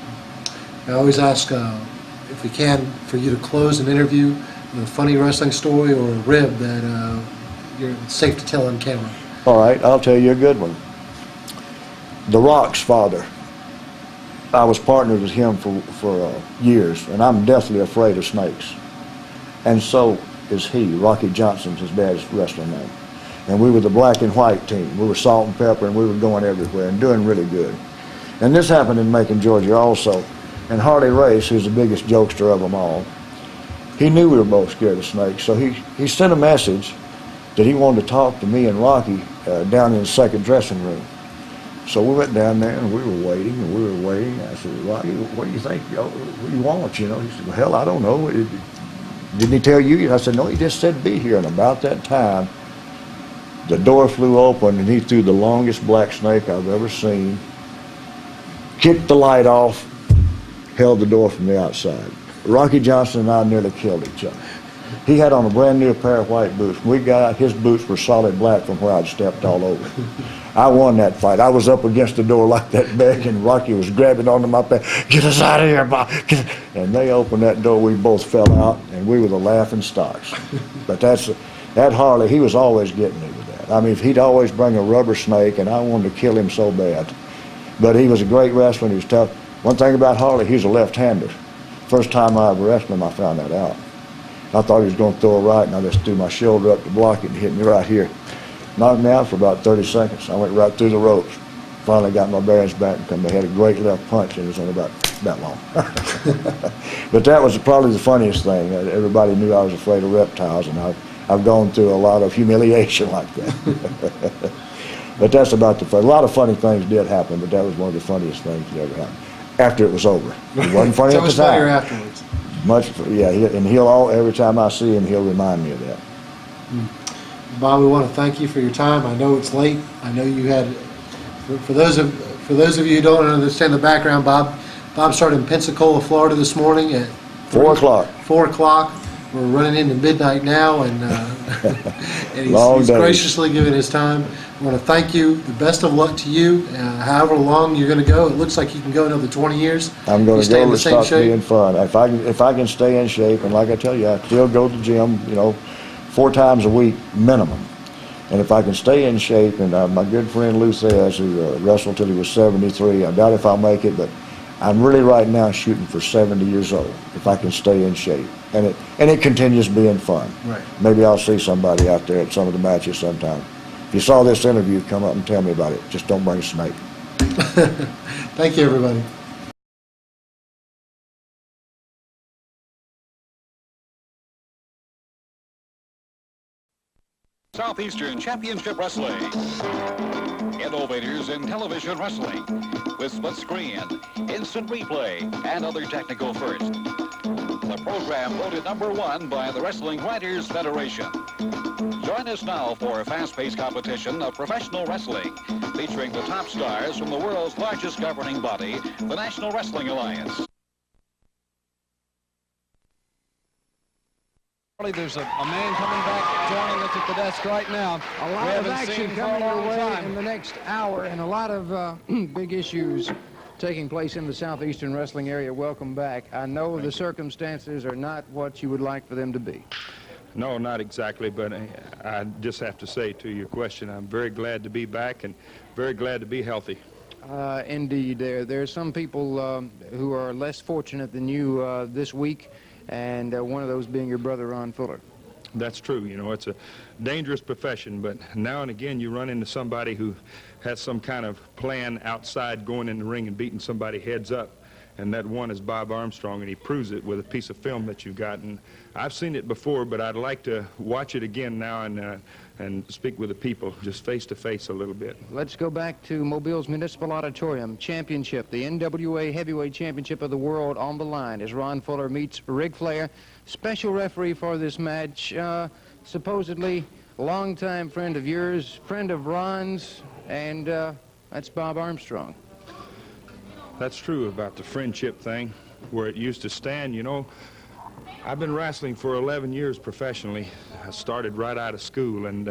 I always ask, if we can, for you to close an interview with a funny wrestling story or a rib that you're safe to tell on camera. All right, I'll tell you a good one. The Rock's father. I was partnered with him for years, and I'm deathly afraid of snakes. And so is he. Rocky Johnson's his dad's wrestling name. And we were the black and white team. We were salt and pepper, and we were going everywhere and doing really good. And this happened in Macon, Georgia also. And Harley Race, who's the biggest jokester of them all, he knew we were both scared of snakes, so he sent a message that he wanted to talk to me and Rocky down in the second dressing room. So we went down there, and we were waiting, and we were waiting. I said, Rocky, what do you think? What do you want, you know? He said, well, hell, I don't know. Didn't he tell you? I said, no, he just said be here. And about that time, the door flew open, and he threw the longest black snake I've ever seen, kicked the light off, held the door from the outside. Rocky Johnson and I nearly killed each other. He had on a brand new pair of white boots. We got out, his boots were solid black from where I'd stepped all over. I won that fight. I was up against the door like that big, and Rocky was grabbing onto my back. Get us out of here, Bob. And they opened that door. We both fell out, and we were the laughing stocks. But that Harley, he was always getting me with that. I mean, he'd always bring a rubber snake, and I wanted to kill him so bad. But he was a great wrestler, and he was tough. One thing about Harley, he's a left-hander. First time I ever wrestled him, I found that out. I thought he was going to throw a right, and I just threw my shoulder up to block it and hit me right here. Knocked me out for about 30 seconds. I went right through the ropes. Finally got my bearings back and come. They had a great left punch, and it was only about that long. But that was probably the funniest thing. Everybody knew I was afraid of reptiles, and I've gone through a lot of humiliation like that. But that's about a lot of funny things did happen, but that was one of the funniest things that ever happened. after it was over. It wasn't funny So at it the was funnier time. afterwards. Much, yeah, and every time I see him, he'll remind me of that. Bob, we want to thank you for your time. I know it's late. I know you had, for those of you who don't understand the background, Bob started in Pensacola, Florida this morning at 4 o'clock. 4 o'clock. We're running into midnight now, and and Long he's days. graciously given his time. I want to thank you. The best of luck to you. However long you're going to go, it looks like you can go another 20 years. I'm going You to stay in go. the It same starts shape? being fun. If I can stay in shape, and like I tell you, I still go to the gym, 4 times a week minimum. And if I can stay in shape, and my good friend Lou says, who wrestled till he was 73, I doubt if I'll make it, but I'm really right now shooting for 70 years old, if I can stay in shape. And it continues being fun. Right. Maybe I'll see somebody out there at some of the matches sometime. If you saw this interview, come up and tell me about it. Just don't bring a snake. Thank you, everybody. Southeastern Championship Wrestling. Innovators in television wrestling with split screen, instant replay, and other technical firsts. The program voted #1 by the Wrestling Writers Federation. Join us now for a fast-paced competition of professional wrestling featuring the top stars from the world's largest governing body, the National Wrestling Alliance. There's a man coming back joining us at the desk right now. A lot of action coming your way in the next hour, and a lot of big issues taking place in the Southeastern Wrestling area. Welcome back. I know the circumstances are not what you would like for them to be. No, not exactly, but I just have to say to your question, I'm very glad to be back and very glad to be healthy. Indeed. There are some people who are less fortunate than you this week, and one of those being your brother, Ron Fuller. That's true. It's a dangerous profession, but now and again you run into somebody who has some kind of plan outside going in the ring and beating somebody heads up. And that one is Bob Armstrong, and he proves it with a piece of film that you've got. And I've seen it before, but I'd like to watch it again now and speak with the people just face to face a little bit. Let's go back to Mobile's Municipal Auditorium. Championship, the NWA Heavyweight Championship of the World on the line as Ron Fuller meets Ric Flair. Special referee for this match, supposedly longtime friend of yours, friend of Ron's, and that's Bob Armstrong. That's true about the friendship thing, where it used to stand. I've been wrestling for 11 years professionally. I started right out of school, and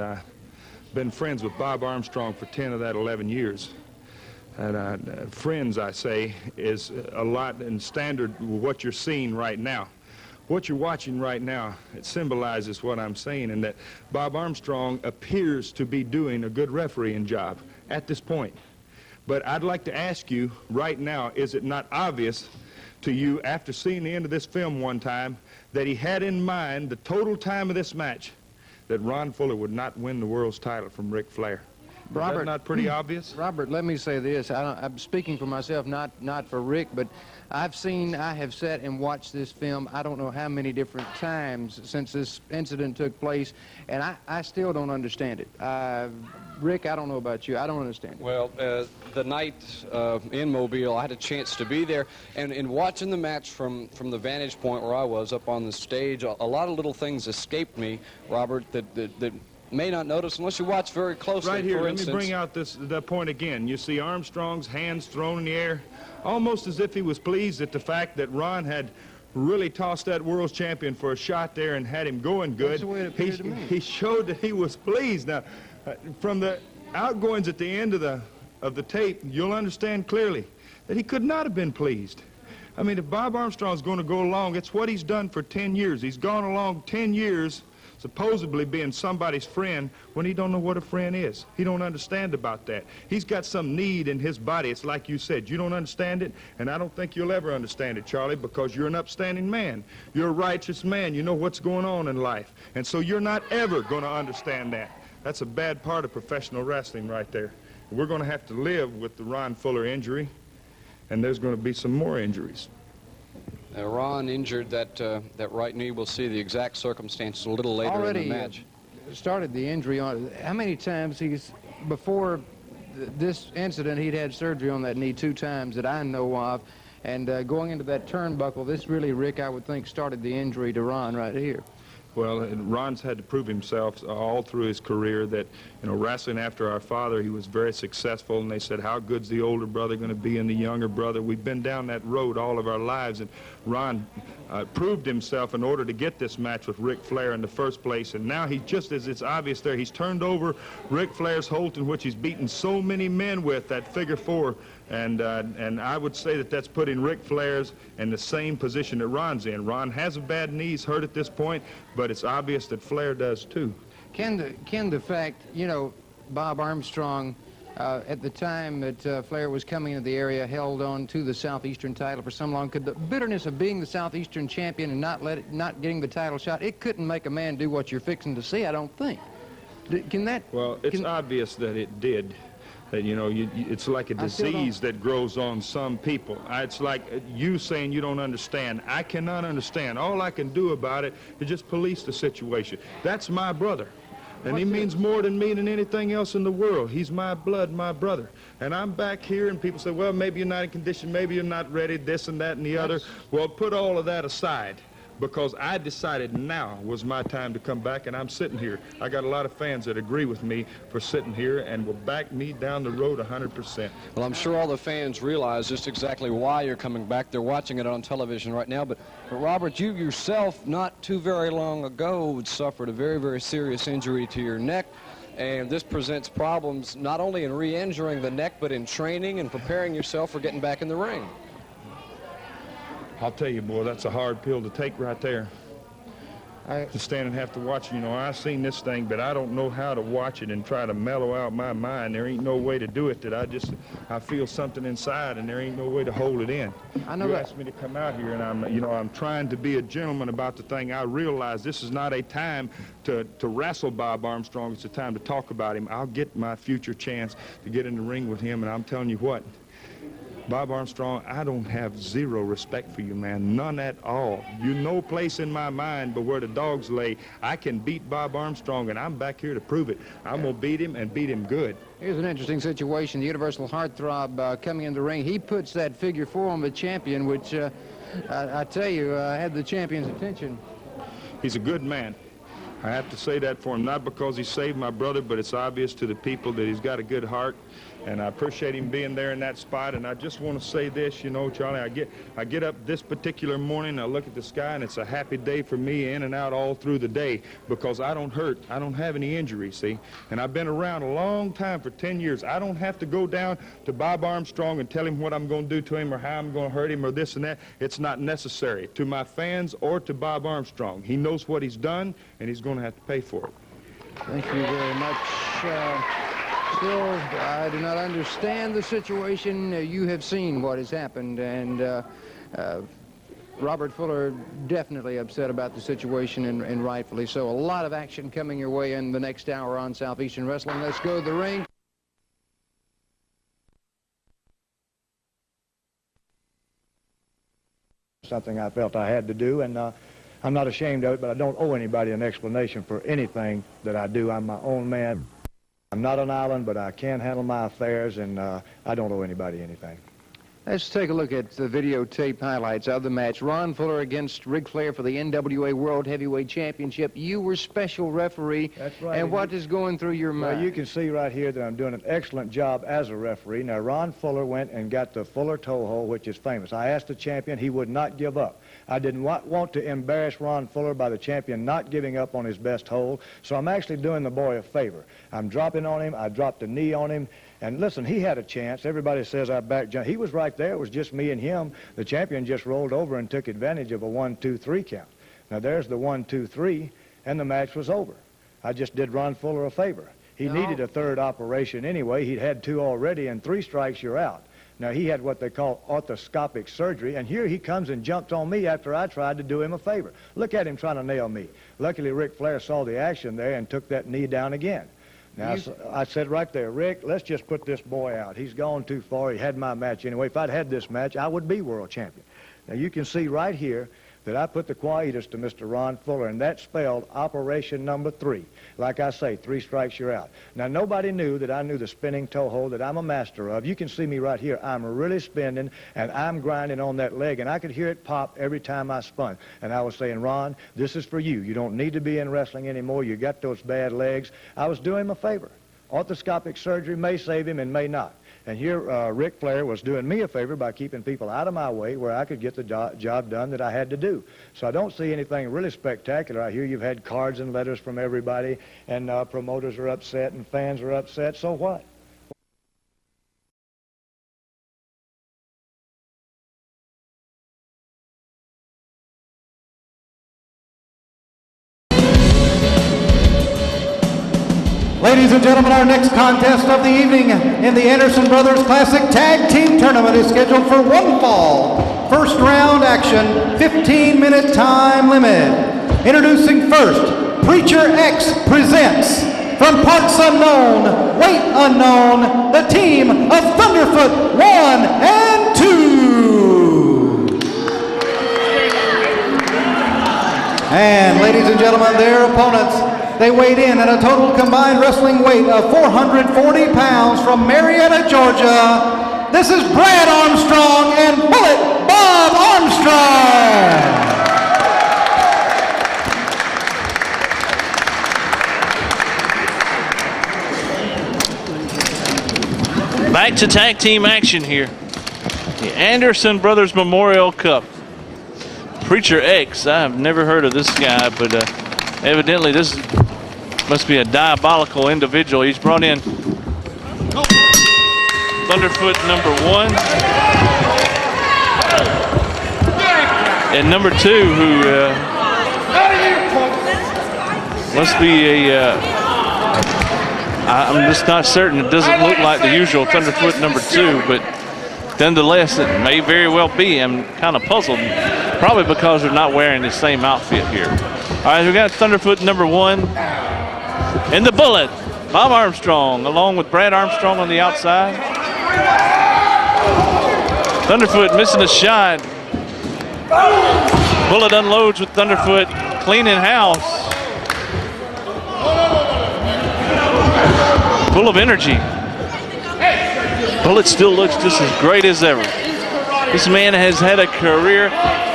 been friends with Bob Armstrong for 10 of that 11 years. And friends, I say, is a lot in standard with what you're seeing right now. What you're watching right now, it symbolizes what I'm saying, and that Bob Armstrong appears to be doing a good refereeing job at this point. But I'd like to ask you right now, is it not obvious to you, after seeing the end of this film one time, that he had in mind the total time of this match that Ron Fuller would not win the world's title from Ric Flair? Is that not pretty obvious? Robert, let me say this. I'm speaking for myself, not for Rick, but I have sat and watched this film I don't know how many different times since this incident took place, and I still don't understand it. Rick, I don't know about you. I don't understand it. Well, the night in Mobile, I had a chance to be there, and in watching the match from the vantage point where I was up on the stage, a lot of little things escaped me, Robert, that may not notice unless you watch very closely. Right here, for let instance, me bring out the point again. You see Armstrong's hands thrown in the air, almost as if he was pleased at the fact that Ron had really tossed that world's champion for a shot there and had him going good. That's the way it appeared to me. He showed that he was pleased. Now, from the outgoings at the end of the tape, you'll understand clearly that he could not have been pleased. I mean, if Bob Armstrong's going to go along, it's what he's done for 10 years. He's gone along 10 years supposedly being somebody's friend when he don't know what a friend is. He don't understand about that. He's got some need in his body. It's like you said, you don't understand it, and I don't think you'll ever understand it, Charlie, because you're an upstanding man. You're a righteous man. You know what's going on in life, and so you're not ever going to understand that. That's a bad part of professional wrestling right there. We're going to have to live with the Ron Fuller injury, and there's going to be some more injuries. Ron injured that right knee. We'll see the exact circumstances a little later in the match. Started the injury on. How many times before this incident, he'd had surgery on that knee 2 times that I know of, And going into that turnbuckle, this really, Rick, I would think, started the injury to Ron right here. Well, Ron's had to prove himself all through his career that, you know, wrestling after our father, he was very successful, and they said, how good's the older brother going to be and the younger brother? We've been down that road all of our lives, and Ron proved himself in order to get this match with Ric Flair in the first place, and now he, just as it's obvious there, he's turned over Ric Flair's hold, in which he's beaten so many men with that figure four, and I would say that that's putting Ric Flair's in the same position that Ron's in. Ron has a bad knee, he's hurt at this point, but it's obvious that Flair does too. Can the fact, you know, Bob Armstrong, at the time that Flair was coming into the area, held on to the Southeastern title for so long, could the bitterness of being the Southeastern champion and not getting the title shot, it couldn't make a man do what you're fixing to see, I don't think. Can that... Well, it's obvious that it did. That, you know, it's like a disease that grows on some people. It's like you saying you don't understand. I cannot understand. All I can do about it is just police the situation. That's my brother. And he means more to me than anything else in the world. He's my blood, my brother. And I'm back here, and people say, well, maybe you're not in condition, maybe you're not ready, this and that and the other. Well, put all of that aside, because I decided now was my time to come back, and I'm sitting here. I got a lot of fans that agree with me for sitting here and will back me down the road 100%. Well, I'm sure all the fans realize just exactly why you're coming back. They're watching it on television right now. But Robert, you yourself, not too very long ago, suffered a very, very serious injury to your neck. And this presents problems not only in re-injuring the neck, but in training and preparing yourself for getting back in the ring. I'll tell you, boy, that's a hard pill to take right there. To stand and have to watch it. You know, I've seen this thing, but I don't know how to watch it and try to mellow out my mind. There ain't no way to do it that I feel something inside, and there ain't no way to hold it in. I know you that. asked me to come out here, and I'm trying to be a gentleman about the thing. I realize this is not a time to wrestle Bob Armstrong. It's a time to talk about him. I'll get my future chance to get in the ring with him, and I'm telling you what, Bob Armstrong, I don't have zero respect for you, man. None at all. You no place in my mind but where the dogs lay. I can beat Bob Armstrong, and I'm back here to prove it. I'm going to beat him and beat him good. Here's an interesting situation. The Universal Heartthrob coming in the ring. He puts that figure four on the champion, which I tell you, had the champion's attention. He's a good man. I have to say that for him, not because he saved my brother, but it's obvious to the people that he's got a good heart, and I appreciate him being there in that spot. And I just want to say this, you know, Charlie, I get up this particular morning, I look at the sky, and it's a happy day for me, in and out all through the day, because I don't hurt. I don't have any injuries, see? And I've been around a long time, for 10 years. I don't have to go down to Bob Armstrong and tell him what I'm going to do to him or how I'm going to hurt him or this and that. It's not necessary to my fans or to Bob Armstrong. He knows what he's done, and he's going to have to pay for it. Thank you very much. Still, I do not understand the situation. You have seen what has happened, and Robert Fuller definitely upset about the situation, and rightfully so. A lot of action coming your way in the next hour on Southeastern Wrestling. Let's go to the ring. Something I felt I had to do, and I'm not ashamed of it, but I don't owe anybody an explanation for anything that I do. I'm my own man. I'm not an island, but I can handle my affairs, and I don't owe anybody anything. Let's take a look at the videotape highlights of the match. Ron Fuller against Ric Flair for the NWA World Heavyweight Championship. You were special referee. That's right. And what is going through your mind? Well, you can see right here that I'm doing an excellent job as a referee. Now, Ron Fuller went and got the Fuller toe hold, which is famous. I asked the champion. He would not give up. I didn't want to embarrass Ron Fuller by the champion not giving up on his best hold, so I'm actually doing the boy a favor. I'm dropping on him. I dropped a knee on him. And listen, he had a chance. Everybody says I backed. He was right there. It was just me and him. The champion just rolled over and took advantage of a 1-2-3 count. Now, there's the 1-2-3, and the match was over. I just did Ron Fuller a favor. He needed a third operation anyway. He'd had 2 already, and 3 strikes, you're out. Now, he had what they call orthoscopic surgery, and here he comes and jumped on me after I tried to do him a favor. Look at him trying to nail me. Luckily, Ric Flair saw the action there and took that knee down again. Now, I said right there, Rick, let's just put this boy out. He's gone too far. He had my match anyway. If I'd had this match, I would be world champion. Now, you can see right here that I put the quietus to Mr. Ron Fuller, and that spelled Operation Number 3. Like I say, 3 strikes, you're out. Now, nobody knew that I knew the spinning toe hold that I'm a master of. You can see me right here. I'm really spinning, and I'm grinding on that leg, and I could hear it pop every time I spun. And I was saying, Ron, this is for you. You don't need to be in wrestling anymore. You got those bad legs. I was doing him a favor. Orthoscopic surgery may save him and may not. And here, Ric Flair was doing me a favor by keeping people out of my way where I could get the job done that I had to do. So I don't see anything really spectacular. I hear you've had cards and letters from everybody, and promoters are upset and fans are upset. So what? Ladies and gentlemen, our next contest of the evening in the Anderson Brothers Classic Tag Team Tournament is scheduled for one fall. First round action, 15-minute time limit. Introducing first, Preacher X presents, from parts unknown, weight unknown, the team of Thunderfoot 1 and 2. And ladies and gentlemen, their opponents, they weighed in at a total combined wrestling weight of 440 pounds from Marietta, Georgia. This is Brad Armstrong and Bullet Bob Armstrong. Back to tag team action here. The Anderson Brothers Memorial Cup. Preacher X, I've never heard of this guy, but evidently this must be a diabolical individual. He's brought in Thunderfoot number 1 and number 2, who must be a, I'm just not certain. It doesn't look like the usual Thunderfoot number 2, but nonetheless, it may very well be. I'm kind of puzzled, probably because they're not wearing the same outfit here. All right, we got Thunderfoot number 1. And the Bullet, Bob Armstrong, along with Brad Armstrong on the outside. Thunderfoot missing a shot. Bullet unloads with Thunderfoot, cleaning house. Full of energy. Bullet still looks just as great as ever. This man has had a career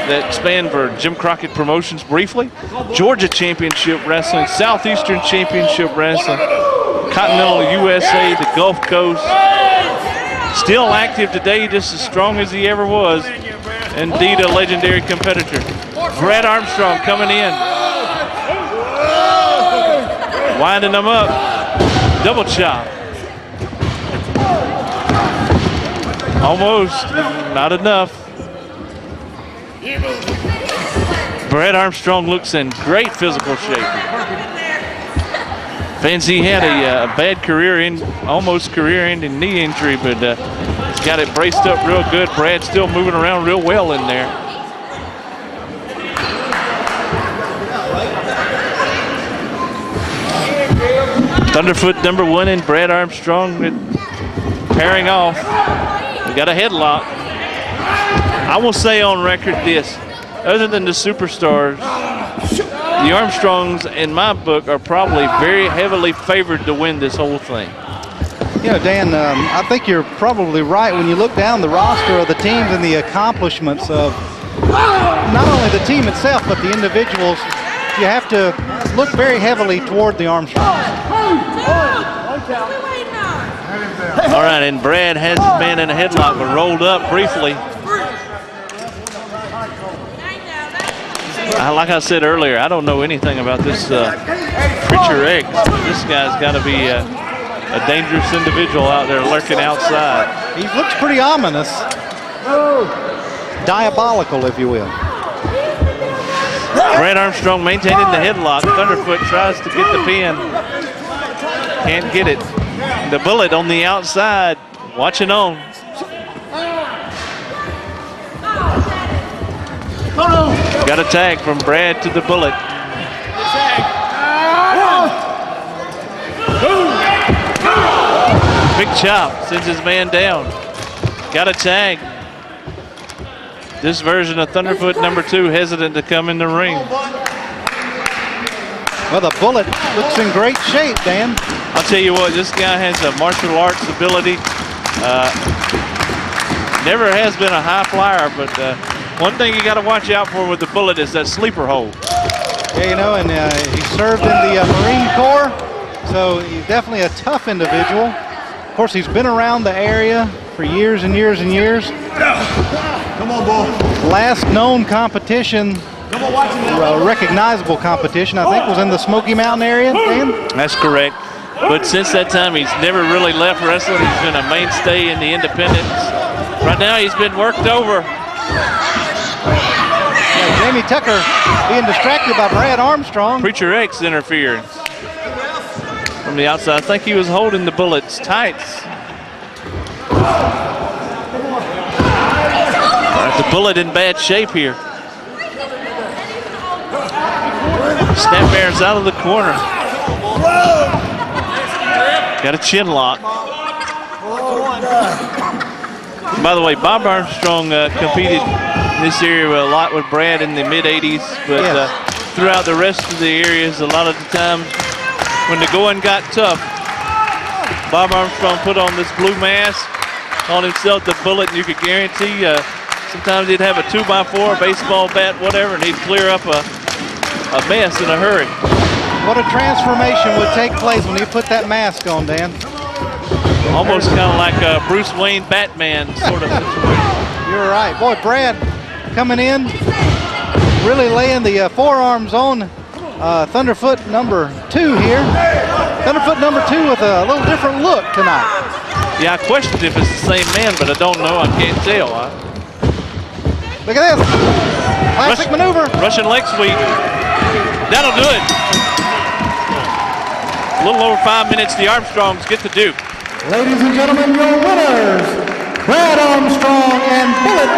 that spanned for Jim Crockett Promotions briefly, Georgia Championship Wrestling, Southeastern Championship Wrestling, Continental USA, the Gulf Coast. Still active today, just as strong as he ever was. Indeed, a legendary competitor. Brad Armstrong coming in. Winding them up. Double chop. Almost, not enough. Brad Armstrong looks in great physical shape. Fancy had a bad career, almost career-ending knee injury, but he's got it braced up real good. Brad's still moving around real well in there. Thunderfoot number 1 and Brad Armstrong pairing off. We got a headlock. I will say on record this, other than the superstars, the Armstrongs, in my book, are probably very heavily favored to win this whole thing. You know, Dan, I think you're probably right when you look down the roster of the teams and the accomplishments of not only the team itself, but the individuals. You have to look very heavily toward the Armstrongs. All right, and Brad has the man in a headlock, but rolled up briefly. Like I said earlier, I don't know anything about this Preacher X. This guy's got to be a dangerous individual out there lurking outside. He looks pretty ominous. Diabolical, if you will. Brad Armstrong maintaining the headlock. Thunderfoot tries to get the pin. Can't get it. The Bullet on the outside, watching on. Got a tag from Brad to the Bullet. Big chop, sends his man down. Got a tag. this version of Thunderfoot #2 hesitant to come in the ring. Well, the Bullet looks in great shape, Dan. I'll tell you what, this guy has a martial arts ability. Never has been a high flyer, but one thing you got to watch out for with the Bullet is that sleeper hold. Yeah, you know, and he served in the Marine Corps, so he's definitely a tough individual. Of course, he's been around the area for years and years and years. Come on, boy. Last known competition, recognizable competition, I think, was in the Smoky Mountain area, Dan? That's correct. But since that time, he's never really left wrestling. He's been a mainstay in the independents. Right now, he's been worked over. Yeah, Jamie Tucker being distracted by Brad Armstrong. Preacher X interference from the outside. I think he was holding the Bullet's tights. The Bullet in bad shape here. Snap bears out of the corner. Got a chin lock. By the way, Bob Armstrong competed in this area a lot with Brad in the mid-'80s, but throughout the rest of the areas, a lot of the times when the going got tough, Bob Armstrong put on this blue mask on himself, the Bullet, and you could guarantee sometimes he'd have a 2x4, a baseball bat, whatever, and he'd clear up a mess in a hurry. What a transformation would take place when he put that mask on, Dan. Almost kind of like a Bruce Wayne Batman sort of situation. You're right. Boy, Brad coming in, really laying the forearms on Thunderfoot #2 here. Thunderfoot #2 with a little different look tonight. Yeah, I questioned if it's the same man, but I don't know. I can't tell. Look at this. Classic maneuver. Russian leg sweep. That'll do it. A little over 5 minutes, the Armstrongs get the Duke. Ladies and gentlemen, your winners, Brad Armstrong and Bullet